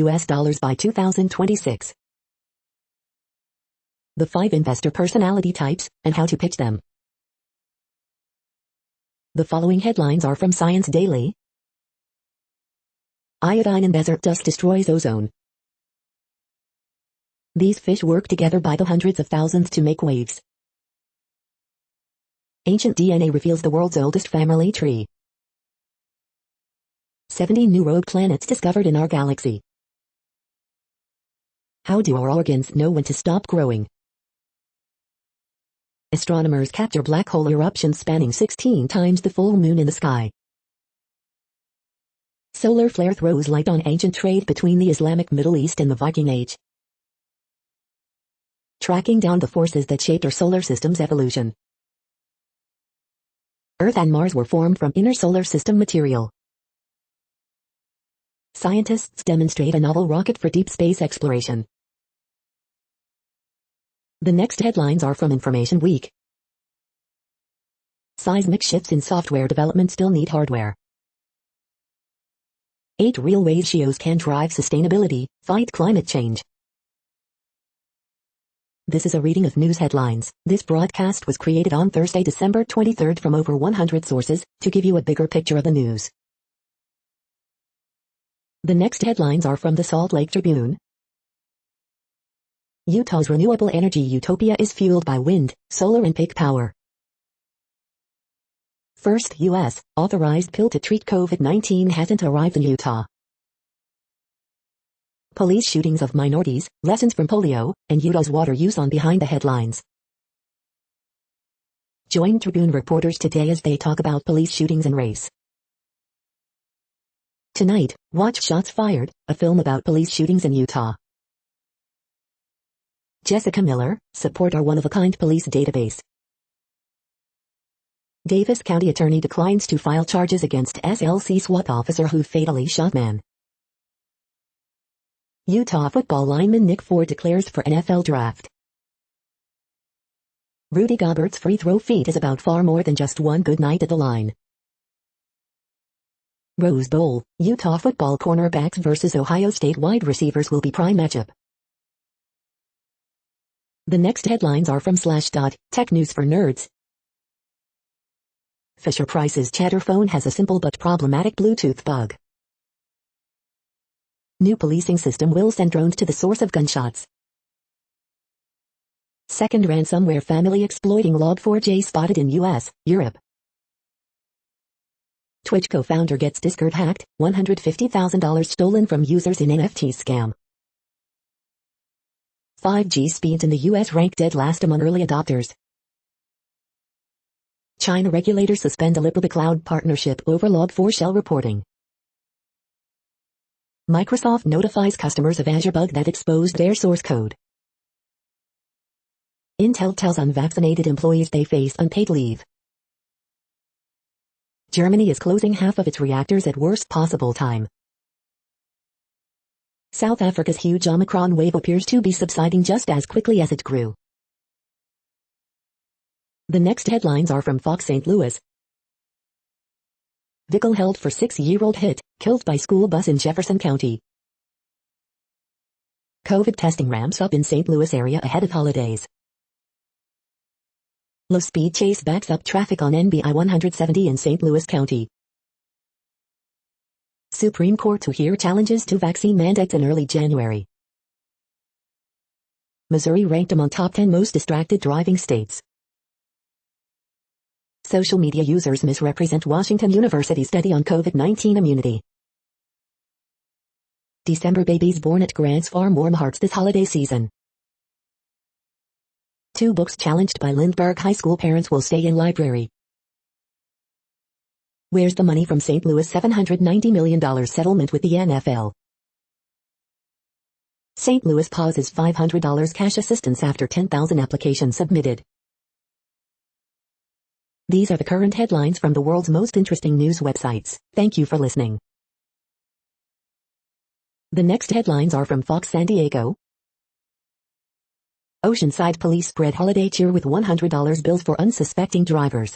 by 2026. The 5 investor personality types, and how to pitch them. The following headlines are from Science Daily. Iodine in desert dust destroys ozone. These fish work together by the hundreds of thousands to make waves. Ancient DNA reveals the world's oldest family tree. 70 new rogue planets discovered in our galaxy. How do our organs know when to stop growing? Astronomers capture black hole eruptions spanning 16 times the full moon in the sky. Solar flare throws light on ancient trade between the Islamic Middle East and the Viking Age. Tracking down the forces that shaped our solar system's evolution. Earth and Mars were formed from inner solar system material. Scientists demonstrate a novel rocket for deep space exploration. The next headlines are from Information Week. Seismic shifts in software development still need hardware. 8 real ways SEOs can drive sustainability, fight climate change. This is a reading of news headlines. This broadcast was created on Thursday, December 23rd from over 100 sources, to give you a bigger picture of the news. The next headlines are from the Salt Lake Tribune. Utah's renewable energy utopia is fueled by wind, solar and peak power. First U.S. authorized pill to treat COVID-19 hasn't arrived in Utah. Police shootings of minorities, lessons from polio, and Utah's water use on behind the headlines. Join Tribune reporters today as they talk about police shootings and race. Tonight, watch Shots Fired, a film about police shootings in Utah. Jessica Miller, support our one-of-a-kind police database. Davis County attorney declines to file charges against SLC SWAT officer who fatally shot man. Utah football lineman Nick Ford declares for NFL draft. Rudy Gobert's free throw feat is about far more than just one good night at the line. Rose Bowl, Utah football cornerbacks versus Ohio State wide receivers will be prime matchup. The next headlines are from Slashdot, tech news for nerds. Fisher-Price's Chatter phone has a simple but problematic Bluetooth bug. New policing system will send drones to the source of gunshots. Second ransomware family exploiting Log4j spotted in US, Europe. Twitch co-founder gets Discord hacked, $150,000 stolen from users in NFT scam. 5G speeds in the US rank dead last among early adopters. China regulators suspend Alibaba cloud partnership over Log4 shell reporting. Microsoft notifies customers of Azure bug that exposed their source code. Intel tells unvaccinated employees they face unpaid leave. Germany is closing half of its reactors at worst possible time. South Africa's huge Omicron wave appears to be subsiding just as quickly as it grew. The next headlines are from Fox St. Louis. Vehicle held for 6-year-old hit, killed by school bus in Jefferson County. COVID testing ramps up in St. Louis area ahead of holidays. Low-speed chase backs up traffic on NBI 170 in St. Louis County. Supreme Court to hear challenges to vaccine mandates in early January. Missouri ranked among top 10 most distracted driving states. Social media users misrepresent Washington University study on COVID-19 immunity. December babies born at grants farm warm hearts this holiday season. 2 books challenged by Lindbergh High School parents will stay in library. Where's the money from St. Louis $790 million settlement with the NFL? St. Louis pauses $500 cash assistance after 10,000 applications submitted. These are the current headlines from the world's most interesting news websites. Thank you for listening. The next headlines are from Fox San Diego. Oceanside police spread holiday cheer with $100 bills for unsuspecting drivers.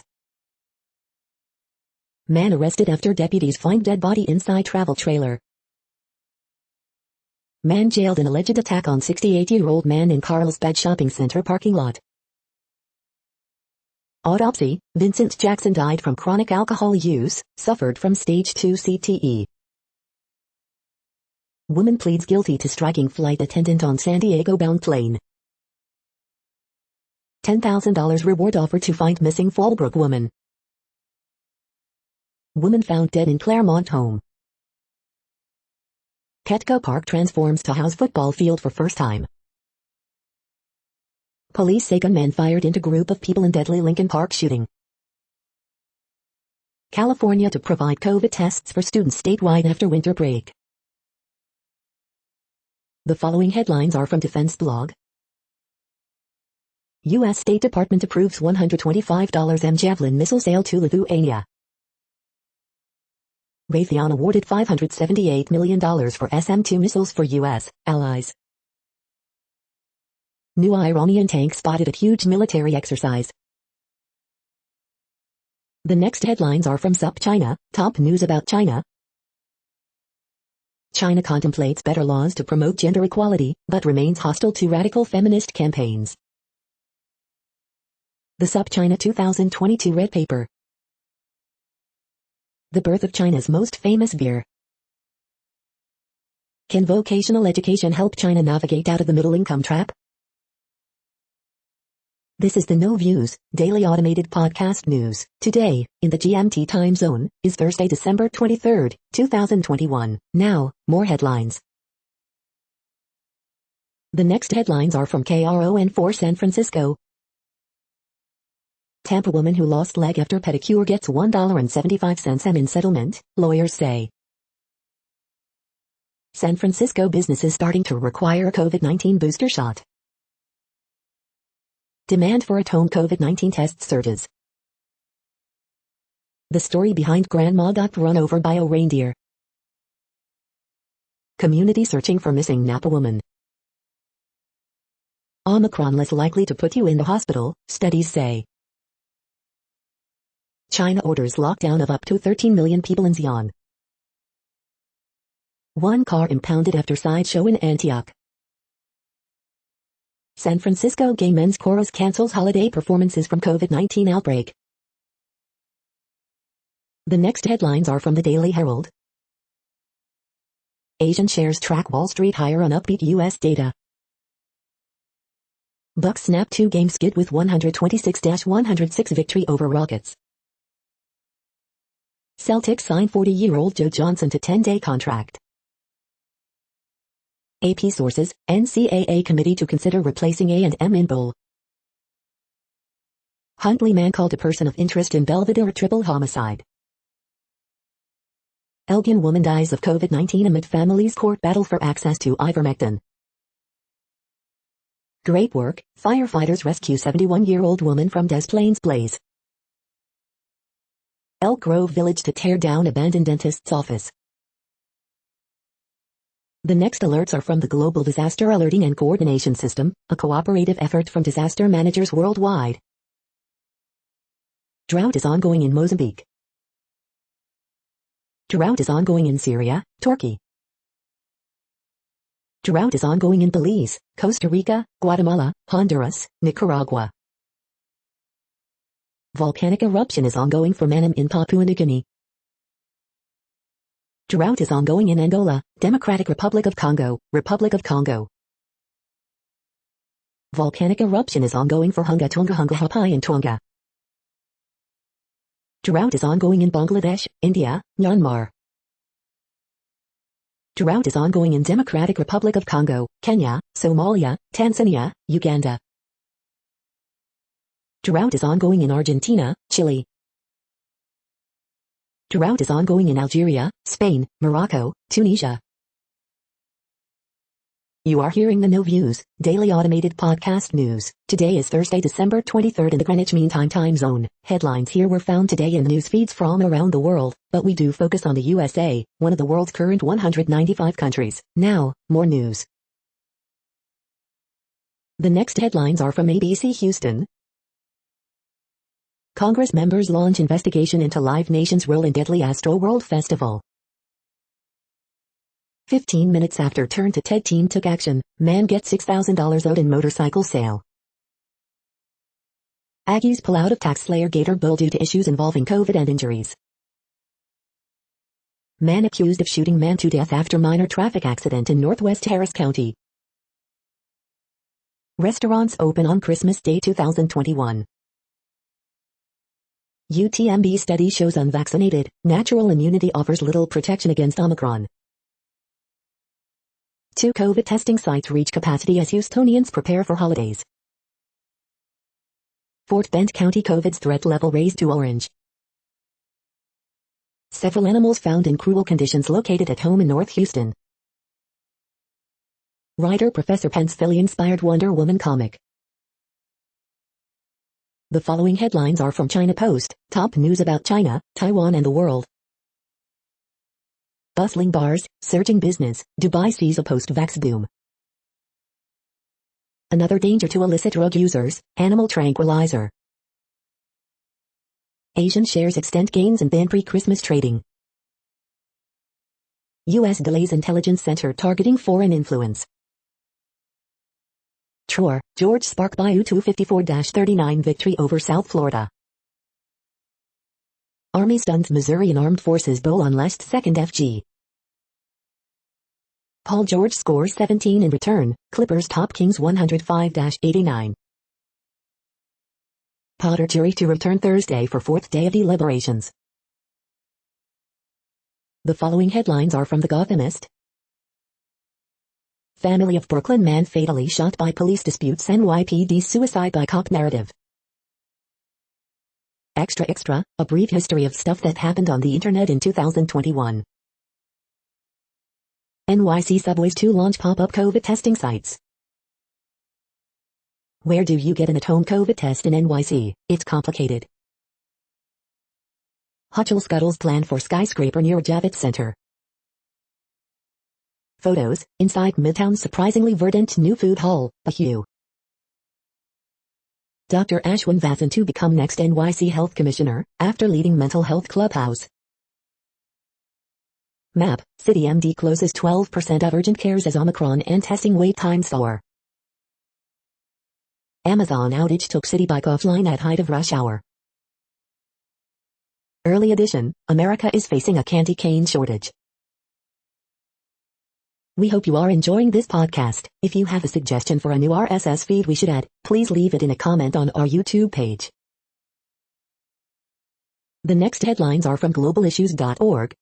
Man arrested after deputies find dead body inside travel trailer. Man jailed in alleged attack on 68-year-old man in Carlsbad shopping center parking lot. Autopsy, Vincent Jackson died from chronic alcohol use, suffered from stage 2 CTE. Woman pleads guilty to striking flight attendant on San Diego-bound plane. $10,000 reward offered to find missing Fallbrook woman. Woman found dead in Claremont home. Petco Park transforms to house football field for first time. Police say gunman fired into group of people in deadly Lincoln Park shooting. California to provide COVID tests for students statewide after winter break. The following headlines are from Defense Blog. U.S. State Department approves $125 Javelin missile sale to Lithuania. Raytheon awarded $578 million for SM-2 missiles for U.S. allies. New Iranian tank spotted at huge military exercise. The next headlines are from SupChina, top news about China. China contemplates better laws to promote gender equality, but remains hostile to radical feminist campaigns. The SupChina 2022 Red Paper. The birth of China's most famous beer. Can vocational education help China navigate out of the middle-income trap? This is the No Views, daily automated podcast news. Today, in the GMT time zone, is Thursday, December 23, 2021. Now, more headlines. The next headlines are from KRON4 San Francisco. Tampa woman who lost leg after pedicure gets $1.75 in settlement, lawyers say. San Francisco businesses starting to require a COVID-19 booster shot. Demand for at-home COVID-19 tests surges. The story behind grandma got run over by a reindeer. Community searching for missing Napa woman. Omicron less likely to put you in the hospital, studies say. China orders lockdown of up to 13 million people in Xi'an. One car impounded after sideshow in Antioch. San Francisco gay men's chorus cancels holiday performances from COVID-19 outbreak. The next headlines are from the Daily Herald. Asian shares track Wall Street higher on upbeat U.S. data. Bucks snap 2-game skid with 126-106 victory over Rockets. Celtics sign 40-year-old Joe Johnson to 10-day contract. AP sources, NCAA committee to consider replacing A&M in bowl. Huntley man called a person of interest in Belvedere triple homicide. Elgin woman dies of COVID-19 amid family's court battle for access to ivermectin. Great work, firefighters rescue 71-year-old woman from Des Plaines blaze. Elk Grove village to tear down abandoned dentist's office. The next alerts are from the Global Disaster Alerting and Coordination System, a cooperative effort from disaster managers worldwide. Drought is ongoing in Mozambique. Drought is ongoing in Syria, Turkey. Drought is ongoing in Belize, Costa Rica, Guatemala, Honduras, Nicaragua. Volcanic eruption is ongoing for Manam in Papua New Guinea. Drought is ongoing in Angola, Democratic Republic of Congo, Republic of Congo. Volcanic eruption is ongoing for Hunga Tonga Hunga Hapai in Tonga. Drought is ongoing in Bangladesh, India, Myanmar. Drought is ongoing in Democratic Republic of Congo, Kenya, Somalia, Tanzania, Uganda. Drought is ongoing in Argentina, Chile. Drought is ongoing in Algeria, Spain, Morocco, Tunisia. You are hearing the No Views, daily automated podcast news. Today is Thursday, December 23rd in the Greenwich Mean Time time zone. Headlines here were found today in news feeds from around the world, but we do focus on the USA, one of the world's current 195 countries. Now, more news. The next headlines are from ABC Houston. Congress members launch investigation into Live Nation's role in deadly Astroworld Festival. 15 minutes after Turn to TED team took action, man gets $6,000 owed in motorcycle sale. Aggies pull out of tax slayer Gator Bowl due to issues involving COVID and injuries. Man accused of shooting man to death after minor traffic accident in Northwest Harris County. Restaurants open on Christmas Day 2021. UTMB study shows unvaccinated, natural immunity offers little protection against Omicron. 2 COVID testing sites reach capacity as Houstonians prepare for holidays. Fort Bend County COVID's threat level raised to orange. Several animals found in cruel conditions located at home in North Houston. Writer Professor Pence Philly-inspired Wonder Woman comic. The following headlines are from China Post, top news about China, Taiwan and the world. Bustling bars, surging business, Dubai sees a post-vax boom. Another danger to illicit drug users, animal tranquilizer. Asian shares extend gains and ban pre-Christmas trading. U.S. delays intelligence center targeting foreign influence. Troyer, George spark by U-254-39 victory over South Florida. Army stuns Missouri and Armed Forces Bowl on last second FG. Paul George scores 17 in return, Clippers top Kings 105-89. Potter jury to return Thursday for fourth day of deliberations. The following headlines are from The Gothamist. Family of Brooklyn man fatally shot by police disputes NYPD suicide by cop narrative. Extra, a brief history of stuff that happened on the internet in 2021. NYC subways to launch pop-up COVID testing sites. Where do you get an at-home COVID test in NYC? It's complicated. Hutchell scuttles plan for skyscraper near Javits Center. Photos, inside Midtown's surprisingly verdant new food hall, a hue. Dr. Ashwin Vathan to become next NYC Health Commissioner, after leading Mental Health Clubhouse. Map, City MD closes 12% of urgent cares as Omicron and testing wait time soar. Amazon outage took city bike offline at height of rush hour. Early edition, America is facing a candy cane shortage. We hope you are enjoying this podcast. If you have a suggestion for a new RSS feed we should add, please leave it in a comment on our YouTube page. The next headlines are from globalissues.org.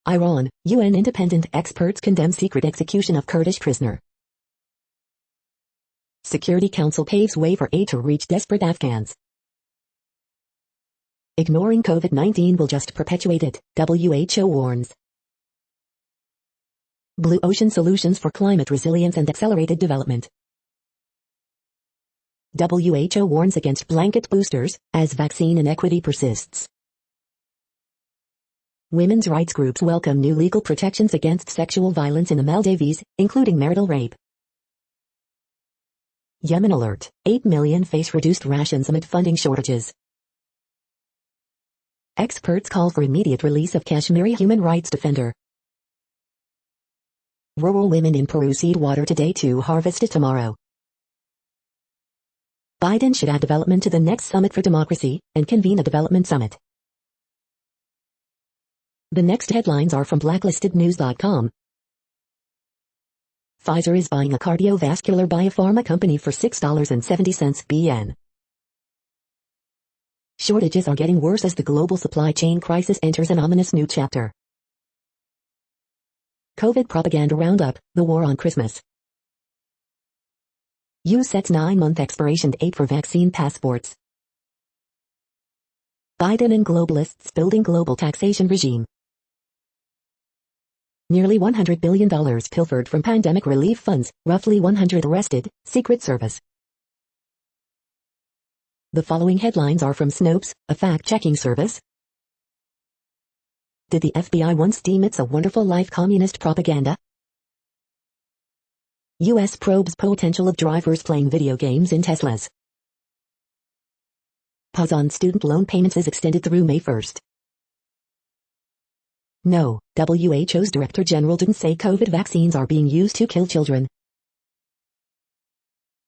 Iran, UN independent experts condemn secret execution of Kurdish prisoner. Security Council paves way for aid to reach desperate Afghans. Ignoring COVID-19 will just perpetuate it, WHO warns. Blue Ocean Solutions for Climate Resilience and Accelerated Development. WHO warns against blanket boosters, as vaccine inequity persists. Women's rights groups welcome new legal protections against sexual violence in the Maldives, including marital rape. Yemen alert, 8 million face reduced rations amid funding shortages. Experts call for immediate release of Kashmiri human rights defender. Rural women in Peru seed water today to harvest it tomorrow. Biden should add development to the next Summit for Democracy, and convene a development summit. The next headlines are from blacklistednews.com. Pfizer is buying a cardiovascular biopharma company for $6.70 BN. Shortages are getting worse as the global supply chain crisis enters an ominous new chapter. COVID propaganda roundup, the war on Christmas. US sets 9-month expiration date for vaccine passports. Biden and globalists building global taxation regime. Nearly $100 billion pilfered from pandemic relief funds, roughly 100 arrested, Secret Service. The following headlines are from Snopes, a fact-checking service. Did the FBI once deem It's a Wonderful Life communist propaganda? U.S. probes potential of drivers playing video games in Teslas. Pause on student loan payments is extended through May 1st. No, WHO's Director General didn't say COVID vaccines are being used to kill children.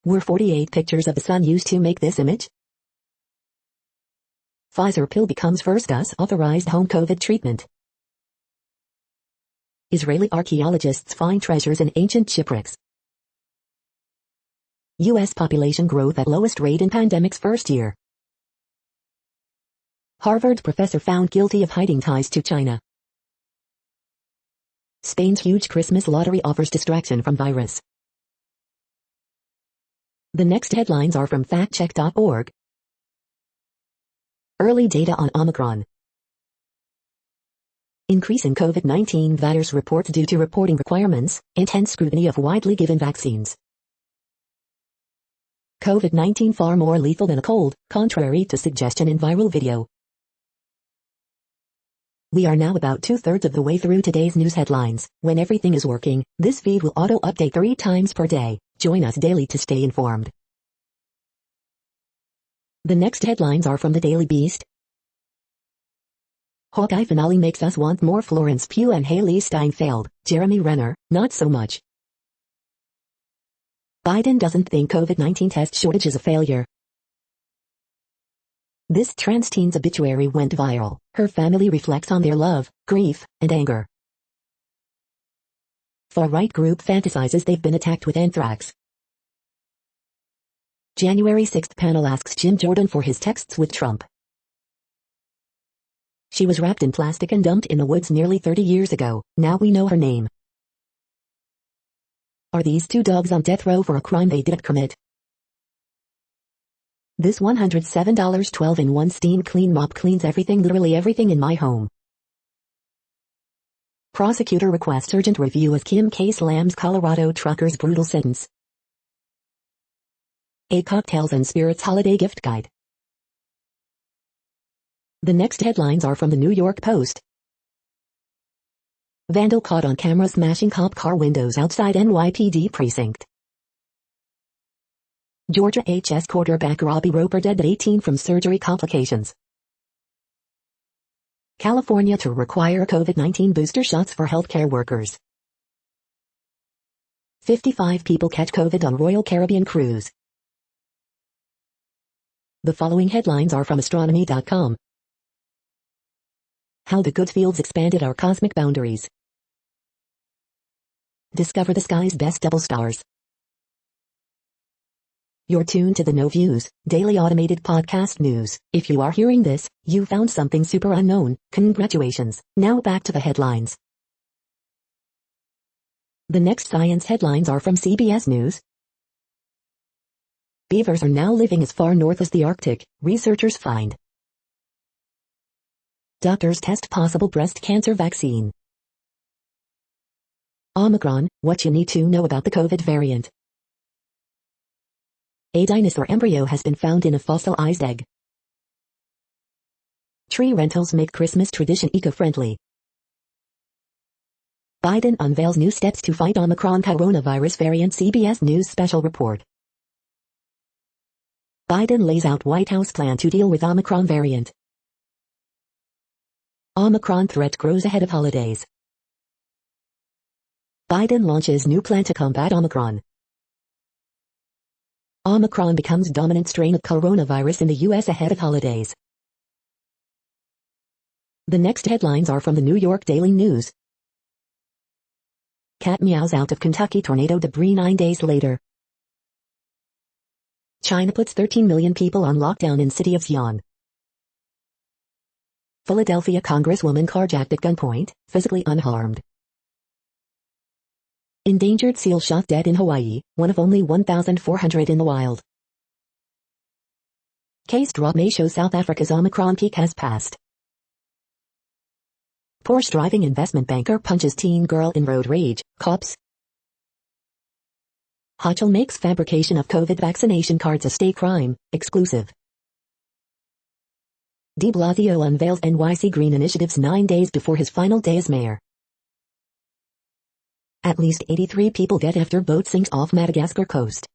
Were 48 pictures of the sun used to make this image? Pfizer pill becomes first US-authorized home COVID treatment. Israeli archaeologists find treasures in ancient shipwrecks. U.S. population growth at lowest rate in pandemic's first year. Harvard professor found guilty of hiding ties to China. Spain's huge Christmas lottery offers distraction from virus. The next headlines are from factcheck.org. Early data on Omicron. Increase in COVID-19 virus reports due to reporting requirements, intense scrutiny of widely given vaccines. COVID-19 far more lethal than a cold, contrary to suggestion in viral video. We are now about 2/3 of the way through today's news headlines. When everything is working, this feed will auto-update 3 times per day. Join us daily to stay informed. The next headlines are from the Daily Beast. Hawkeye finale makes us want more. Florence Pugh and Hailey Steinfeld. Jeremy Renner, not so much. Biden doesn't think COVID-19 test shortage is a failure. This trans teen's obituary went viral. Her family reflects on their love, grief, and anger. Far-right group fantasizes they've been attacked with anthrax. January 6th panel asks Jim Jordan for his texts with Trump. She was wrapped in plastic and dumped in the woods nearly 30 years ago. Now we know her name. Are these two dogs on death row for a crime they didn't commit? This $107 12-in-1 steam clean mop cleans everything, literally everything in my home. Prosecutor requests urgent review as Kim K slams Colorado trucker's brutal sentence. A cocktails and spirits holiday gift guide. The next headlines are from the New York Post. Vandal caught on camera smashing cop car windows outside NYPD precinct. Georgia HS quarterback Robbie Roper dead at 18 from surgery complications. California to require COVID-19 booster shots for healthcare workers. 55 people catch COVID on Royal Caribbean cruise. The following headlines are from astronomy.com. How the good fields expanded our cosmic boundaries. Discover the sky's best double stars. You're tuned to the No Views, daily automated podcast news. If you are hearing this, you found something super unknown. Congratulations. Now back to the headlines. The next science headlines are from CBS News. Beavers are now living as far north as the Arctic, researchers find. Doctors test possible breast cancer vaccine. Omicron, what you need to know about the COVID variant. A dinosaur embryo has been found in a fossilized egg. Tree rentals make Christmas tradition eco-friendly. Biden unveils new steps to fight Omicron coronavirus variant. CBS News special report. Biden lays out White House plan to deal with Omicron variant. Omicron threat grows ahead of holidays. Biden launches new plan to combat Omicron. Omicron becomes dominant strain of coronavirus in the U.S. ahead of holidays. The next headlines are from the New York Daily News. Cat meows out of Kentucky tornado debris 9 days later. China puts 13 million people on lockdown in city of Xi'an. Philadelphia Congresswoman carjacked at gunpoint, physically unharmed. Endangered seal shot dead in Hawaii, one of only 1,400 in the wild. Case drop may show South Africa's Omicron peak has passed. Porsche driving investment banker punches teen girl in road rage, cops. Hochul makes fabrication of COVID vaccination cards a state crime, exclusive. De Blasio unveils NYC Green initiatives 9 days before his final day as mayor. At least 83 people dead after boat sinks off Madagascar coast.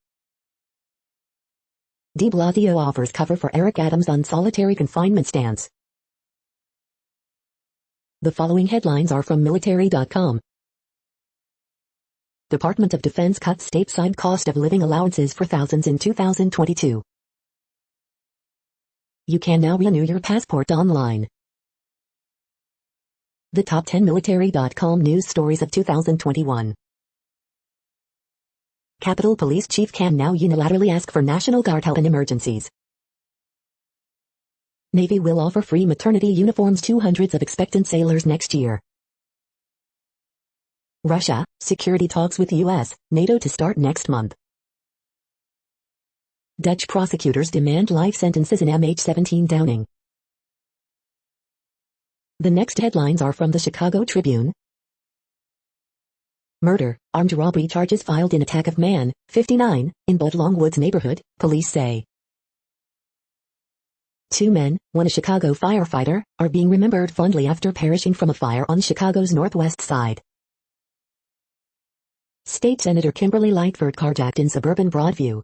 De Blasio offers cover for Eric Adams on solitary confinement stance. The following headlines are from military.com. Department of Defense cuts stateside cost of living allowances for thousands in 2022. You can now renew your passport online. The top 10 military.com news stories of 2021. Capitol Police Chief can now unilaterally ask for National Guard help in emergencies. Navy will offer free maternity uniforms to hundreds of expectant sailors next year. Russia, security talks with U.S., NATO to start next month. Dutch prosecutors demand life sentences in MH17 Downing. The next headlines are from the Chicago Tribune. Murder, armed robbery charges filed in attack of man, 59, in Bud Longwoods neighborhood, police say. 2 men, one a Chicago firefighter, are being remembered fondly after perishing from a fire on Chicago's northwest side. State Senator Kimberly Lightford carjacked in suburban Broadview.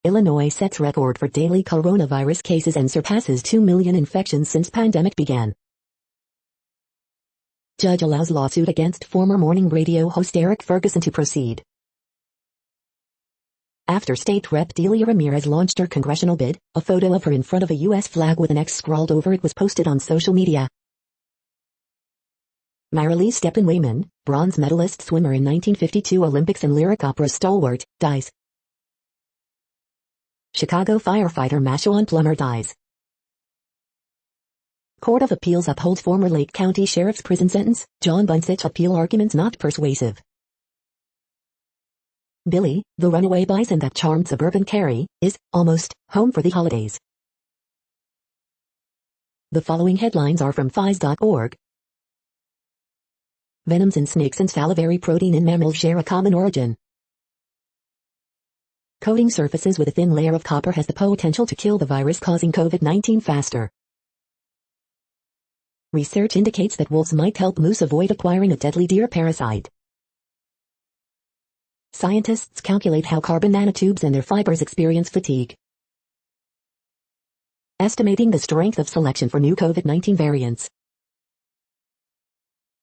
Illinois sets record for daily coronavirus cases and surpasses 2 million infections since pandemic began. Judge allows lawsuit against former morning radio host Eric Ferguson to proceed. After State Rep Delia Ramirez launched her congressional bid, a photo of her in front of a U.S. flag with an X scrawled over it was posted on social media. Marilee Steppen-Wayman, bronze medalist swimmer in 1952 Olympics and lyric opera stalwart, dies. Chicago firefighter Mashawan Plummer dies. Court of Appeals upholds former Lake County Sheriff's prison sentence, John Bunsich appeal arguments not persuasive. Billy, the runaway bison that charmed suburban Cary, is, almost, home for the holidays. The following headlines are from phys.org. Venoms in snakes and salivary protein in mammals share a common origin. Coating surfaces with a thin layer of copper has the potential to kill the virus causing COVID-19 faster. Research indicates that wolves might help moose avoid acquiring a deadly deer parasite. Scientists calculate how carbon nanotubes and their fibers experience fatigue. Estimating the strength of selection for new COVID-19 variants.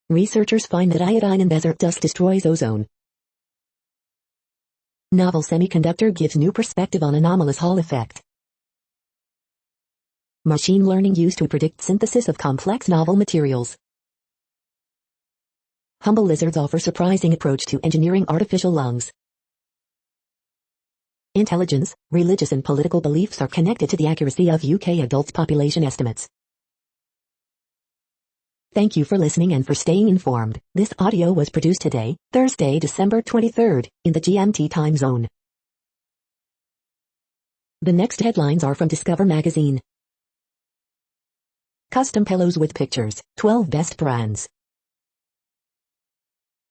Researchers find that iodine in desert dust destroys ozone. Novel semiconductor gives new perspective on anomalous Hall effect. Machine learning used to predict synthesis of complex novel materials. Humble lizards offer surprising approach to engineering artificial lungs. Intelligence, religious and political beliefs are connected to the accuracy of UK adults' population estimates. Thank you for listening and for staying informed. This audio was produced today, Thursday, December 23rd, in the GMT time zone. The next headlines are from Discover magazine. Custom pillows with pictures, 12 best brands.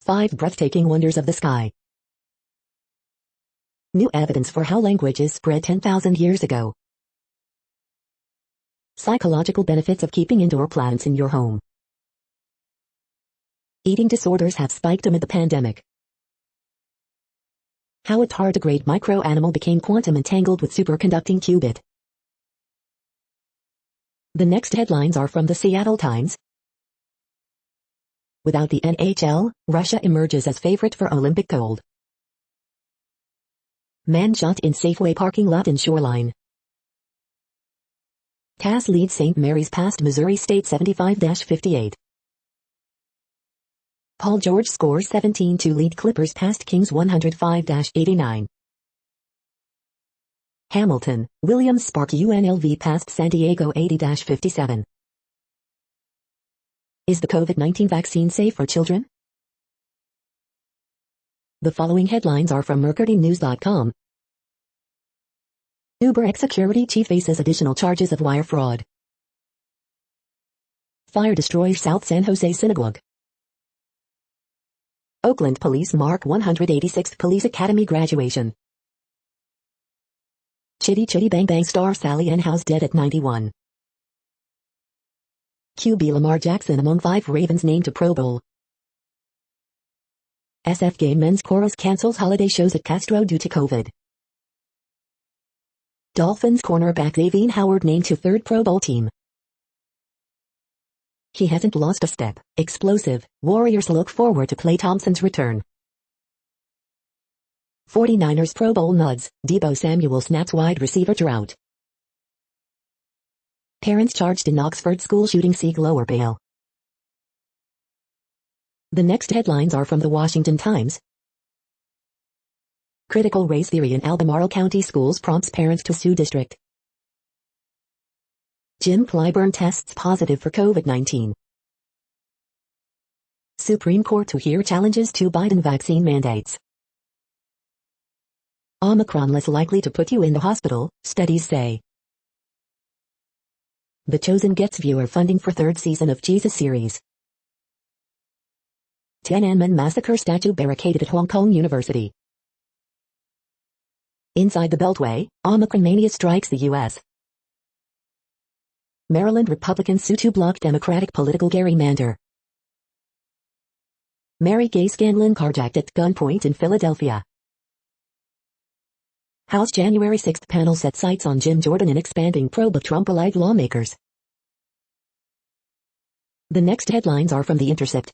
5 breathtaking wonders of the sky. New evidence for how languages spread 10,000 years ago. Psychological benefits of keeping indoor plants in your home. Eating disorders have spiked amid the pandemic. How a tardigrade microanimal became quantum entangled with superconducting qubit. The next headlines are from the Seattle Times. Without the NHL, Russia emerges as favorite for Olympic gold. Man shot in Safeway parking lot in Shoreline. Cass leads St. Mary's past Missouri State 75-58. Paul George scores 17 to lead Clippers past Kings 105-89. Hamilton, Williams spark UNLV past San Diego 80-57. Is the COVID-19 vaccine safe for children? The following headlines are from MercuryNews.com. Uber ex-security chief faces additional charges of wire fraud. Fire destroys South San Jose synagogue. Oakland police mark 186th Police Academy graduation. Chitty Chitty Bang Bang star Sally Ann House dead at 91. QB Lamar Jackson among 5 Ravens named to Pro Bowl. SF Game men's chorus cancels holiday shows at Castro due to COVID. Dolphins cornerback Davine Howard named to 3rd Pro Bowl team. He hasn't lost a step. Explosive. Warriors look forward to Klay Thompson's return. 49ers Pro Bowl nods. Deebo Samuel snaps wide receiver drought. Parents charged in Oxford school shooting seek lower bail. The next headlines are from the Washington Times. Critical race theory in Albemarle County schools prompts parents to sue district. Jim Clyburn tests positive for COVID-19. Supreme Court to hear challenges to Biden vaccine mandates. Omicron less likely to put you in the hospital, studies say. The Chosen gets viewer funding for 3rd season of Jesus series. Tiananmen Massacre statue barricaded at Hong Kong University. Inside the Beltway, Omicron mania strikes the U.S. Maryland Republicans sue to block Democratic political gerrymander. Mary Gay Scanlon carjacked at gunpoint in Philadelphia. House January 6 panel set sights on Jim Jordan in expanding probe of Trump-allied lawmakers. The next headlines are from The Intercept.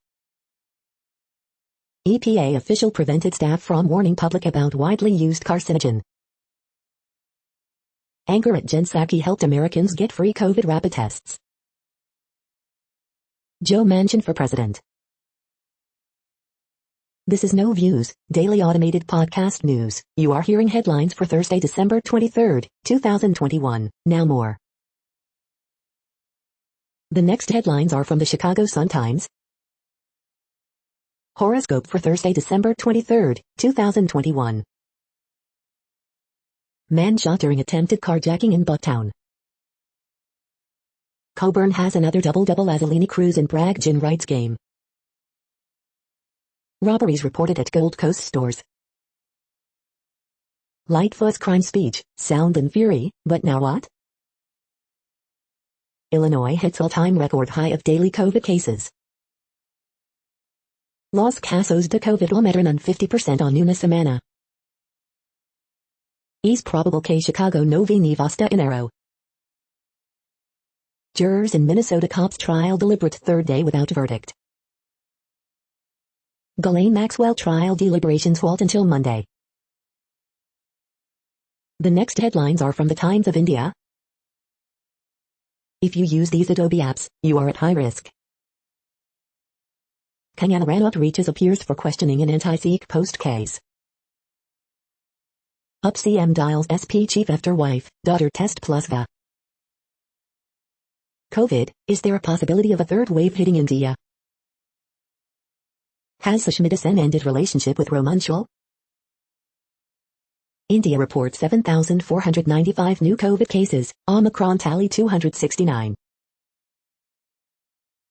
EPA official prevented staff from warning public about widely used carcinogen. Anger at Jen Psaki helped Americans get free COVID rapid tests. Joe Manchin for president. This is No Views, daily automated podcast news. You are hearing headlines for Thursday, December 23, 2021. Now more. The next headlines are from the Chicago Sun-Times. Horoscope for Thursday, December 23, 2021. Man shot during attempted carjacking in Bucktown. Coburn has another double-double as Alini Cruz in Bragg Gin Rights game. Robberies reported at Gold Coast stores. Lightfoot's crime speech, sound and fury, but now what? Illinois hits all-time record high of daily COVID cases. Los Casos de COVID Ometron on 50% on una semana. Is probable que Chicago no vi ni vasta enero. Jurors in Minnesota cops trial deliberate third day without verdict. Ghislaine Maxwell trial deliberations halt until Monday. The next headlines are from the Times of India. If you use these Adobe apps, you are at high risk. Kangana Ranot reaches appears for questioning in anti-Sikh post case. Up CM dials SP chief after wife, daughter test plus VA. COVID, is there a possibility of a third wave hitting India? Has Sushmita Sen ended relationship with Roman Shul? India reports 7,495 new COVID cases, Omicron tally 269.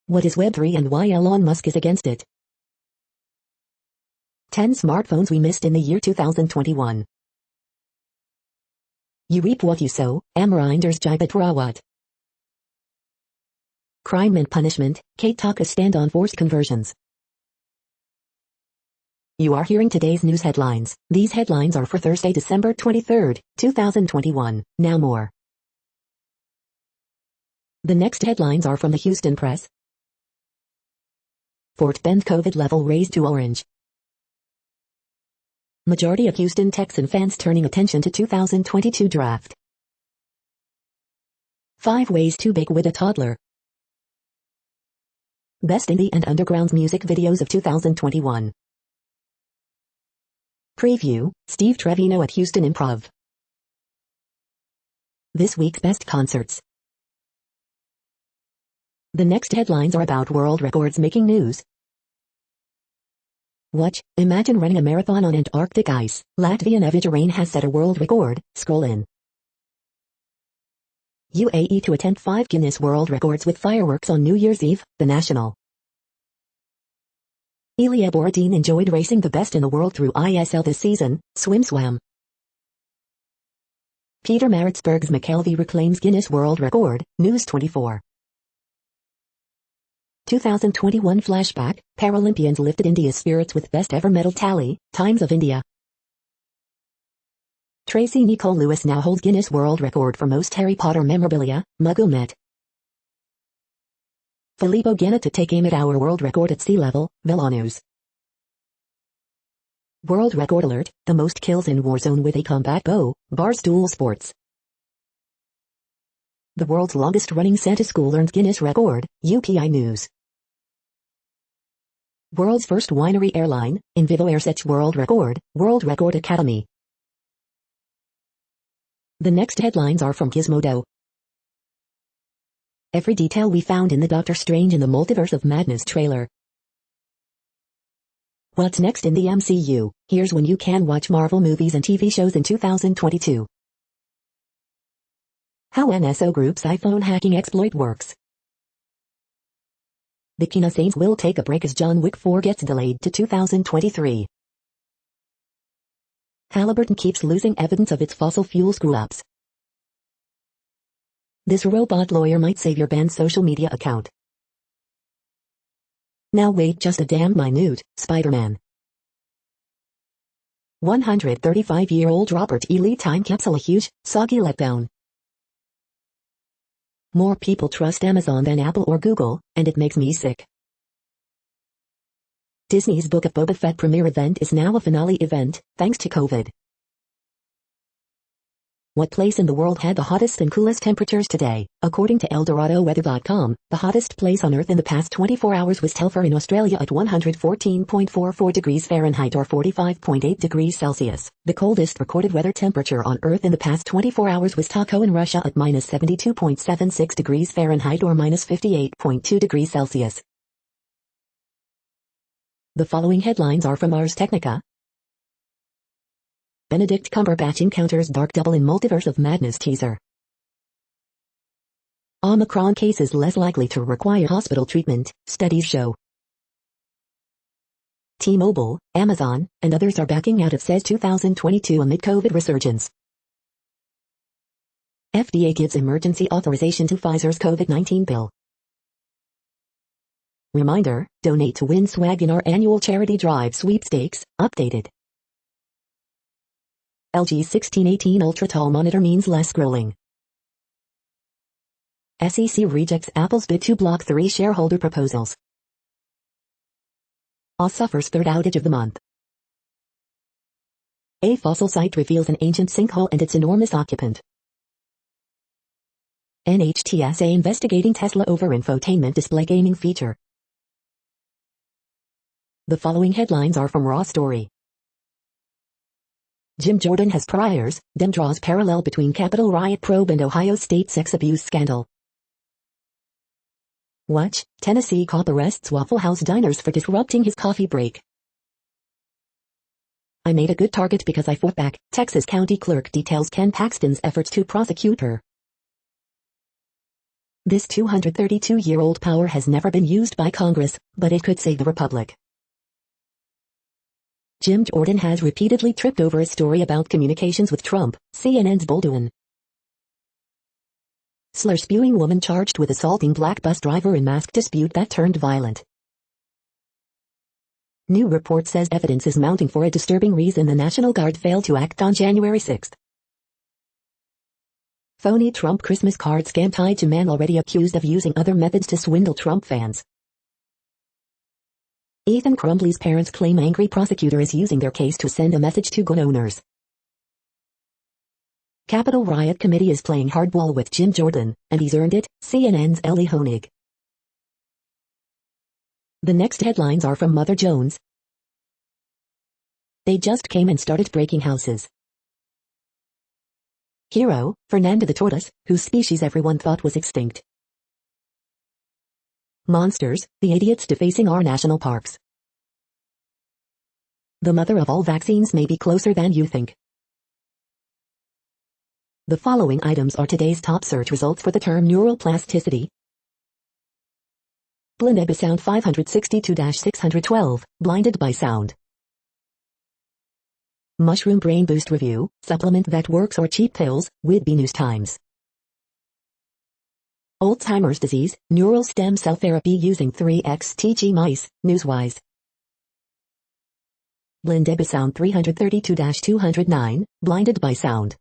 What is Web3 and why Elon Musk is against it? 10 smartphones we missed in the year 2021. You reap what you sow, Amarinders Jibat Rawat. Crime and punishment, Kate Taka stand on forced conversions. You are hearing today's news headlines. These headlines are for Thursday, December 23, 2021. Now more. The next headlines are from the Houston Press. Fort Bend COVID level raised to orange. Majority of Houston Texan fans turning attention to 2022 draft. 5 ways too big with a toddler. Best indie and underground music videos of 2021. Preview, Steve Trevino at Houston Improv. This week's best concerts. The next headlines are about world records making news. Watch, imagine running a marathon on Antarctic ice. Latvian Evijarain has set a world record, scroll in. UAE to attempt 5 Guinness World Records with fireworks on New Year's Eve, the national. Ilya Borodin enjoyed racing the best in the world through ISL this season, swam. Peter Maritzburg's McKelvey reclaims Guinness World Record, News 24. 2021 flashback, Paralympians lifted India's spirits with best ever medal tally, Times of India. Tracy Nicole Lewis now holds Guinness World Record for most Harry Potter memorabilia, Muggle Met. Filippo Ganna to take aim at our world record at sea level, Villanews. World record alert, the most kills in Warzone with a combat bow, Barstool Sports. The world's longest running Santa school earns Guinness record, UPI News. World's first winery airline, Invivo Air sets World Record Academy. The next headlines are from Gizmodo. Every detail we found in the Doctor Strange in the Multiverse of Madness trailer. What's next in the MCU? Here's when you can watch Marvel movies and TV shows in 2022. How NSO Group's iPhone hacking exploit works. The Kino Saints will take a break as John Wick 4 gets delayed to 2023. Halliburton keeps losing evidence of its fossil fuel screw-ups. This robot lawyer might save your band's social media account. Now wait just a damn minute, Spider-Man. 135-year-old Robert E. Lee time capsule, a huge, soggy letdown. More people trust Amazon than Apple or Google, and it makes me sick. Disney's Book of Boba Fett premiere event is now a finale event, thanks to COVID. What place in the world had the hottest and coolest temperatures today? According to ElDoradoWeather.com, the hottest place on Earth in the past 24 hours was Telford in Australia at 114.44 degrees Fahrenheit or 45.8 degrees Celsius. The coldest recorded weather temperature on Earth in the past 24 hours was Taco in Russia at minus 72.76 degrees Fahrenheit or minus 58.2 degrees Celsius. The following headlines are from Ars Technica. Benedict Cumberbatch encounters Dark Double in Multiverse of Madness teaser. Omicron cases less likely to require hospital treatment, studies show. T-Mobile, Amazon, and others are backing out of CES 2022 amid COVID resurgence. FDA gives emergency authorization to Pfizer's COVID-19 pill. Reminder, donate to win swag in our annual charity drive sweepstakes, updated. LG 1618 Ultra Tall monitor means less scrolling. SEC rejects Apple's bid to block 3 shareholder proposals. Oz suffers third outage of the month. A fossil site reveals an ancient sinkhole and its enormous occupant. NHTSA investigating Tesla over infotainment display gaming feature. The following headlines are from Raw Story. Jim Jordan has priors, Dem draws parallel between Capitol riot probe and Ohio State sex abuse scandal. Watch, Tennessee cop arrests Waffle House diners for disrupting his coffee break. I made a good target because I fought back, Texas County Clerk details Ken Paxton's efforts to prosecute her. This 232-year-old power has never been used by Congress, but it could save the republic. Jim Jordan has repeatedly tripped over a story about communications with Trump, CNN's Baldwin. Slur-spewing woman charged with assaulting black bus driver in mask dispute that turned violent. New report says evidence is mounting for a disturbing reason the National Guard failed to act on January 6. Phony Trump Christmas card scam tied to man already accused of using other methods to swindle Trump fans. Ethan Crumbley's parents claim angry prosecutor is using their case to send a message to gun owners. Capitol Riot Committee is playing hardball with Jim Jordan, and he's earned it, CNN's Ellie Honig. The next headlines are from Mother Jones. They just came and started breaking houses. Hero, Fernando the tortoise, whose species everyone thought was extinct. Monsters, the idiots defacing our national parks. The mother of all vaccines may be closer than you think. The following items are today's top search results for the term neuroplasticity. Blinded by sound 562-612, blinded by sound. Mushroom brain boost review, supplement that works or cheap pills, Whitby News Times. Alzheimer's disease, neural stem cell therapy using 3xTG mice, Newswise. Blinded by sound 332-209, blinded by sound.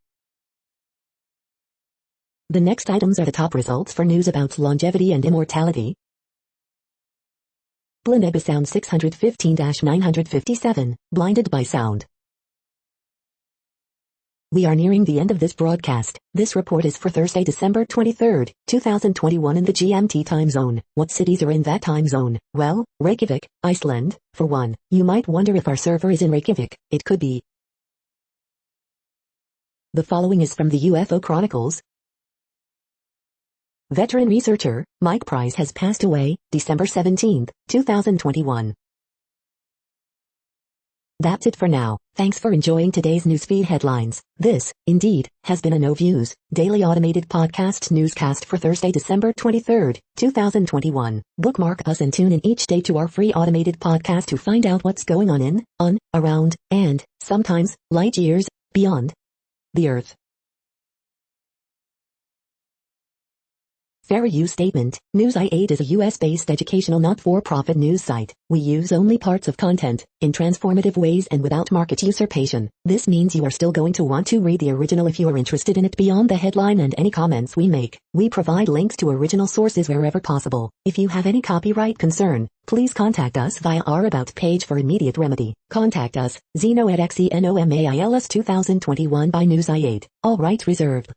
The next items are the top results for news about longevity and immortality. Blinded by sound 615-957, blinded by sound. We are nearing the end of this broadcast. This report is for Thursday, December 23, 2021 in the GMT time zone. What cities are in that time zone? Well, Reykjavik, Iceland, for one. You might wonder if our server is in Reykjavik. It could be. The following is from the UFO Chronicles. Veteran researcher, Mike Price has passed away, December 17, 2021. That's it for now. Thanks for enjoying today's newsfeed headlines. This, indeed, has been a No Views, daily automated podcast newscast for Thursday, December 23, 2021. Bookmark us and tune in each day to our free automated podcast to find out what's going on, around, and, sometimes, light years, beyond the Earth. Fair use statement. News.8 is a US-based educational not-for-profit news site. We use only parts of content, in transformative ways and without market usurpation. This means you are still going to want to read the original if you are interested in it beyond the headline and any comments we make. We provide links to original sources wherever possible. If you have any copyright concern, please contact us via our About page for immediate remedy. Contact us, Zeno at XENOMAILS 2021 by News.8. All rights reserved.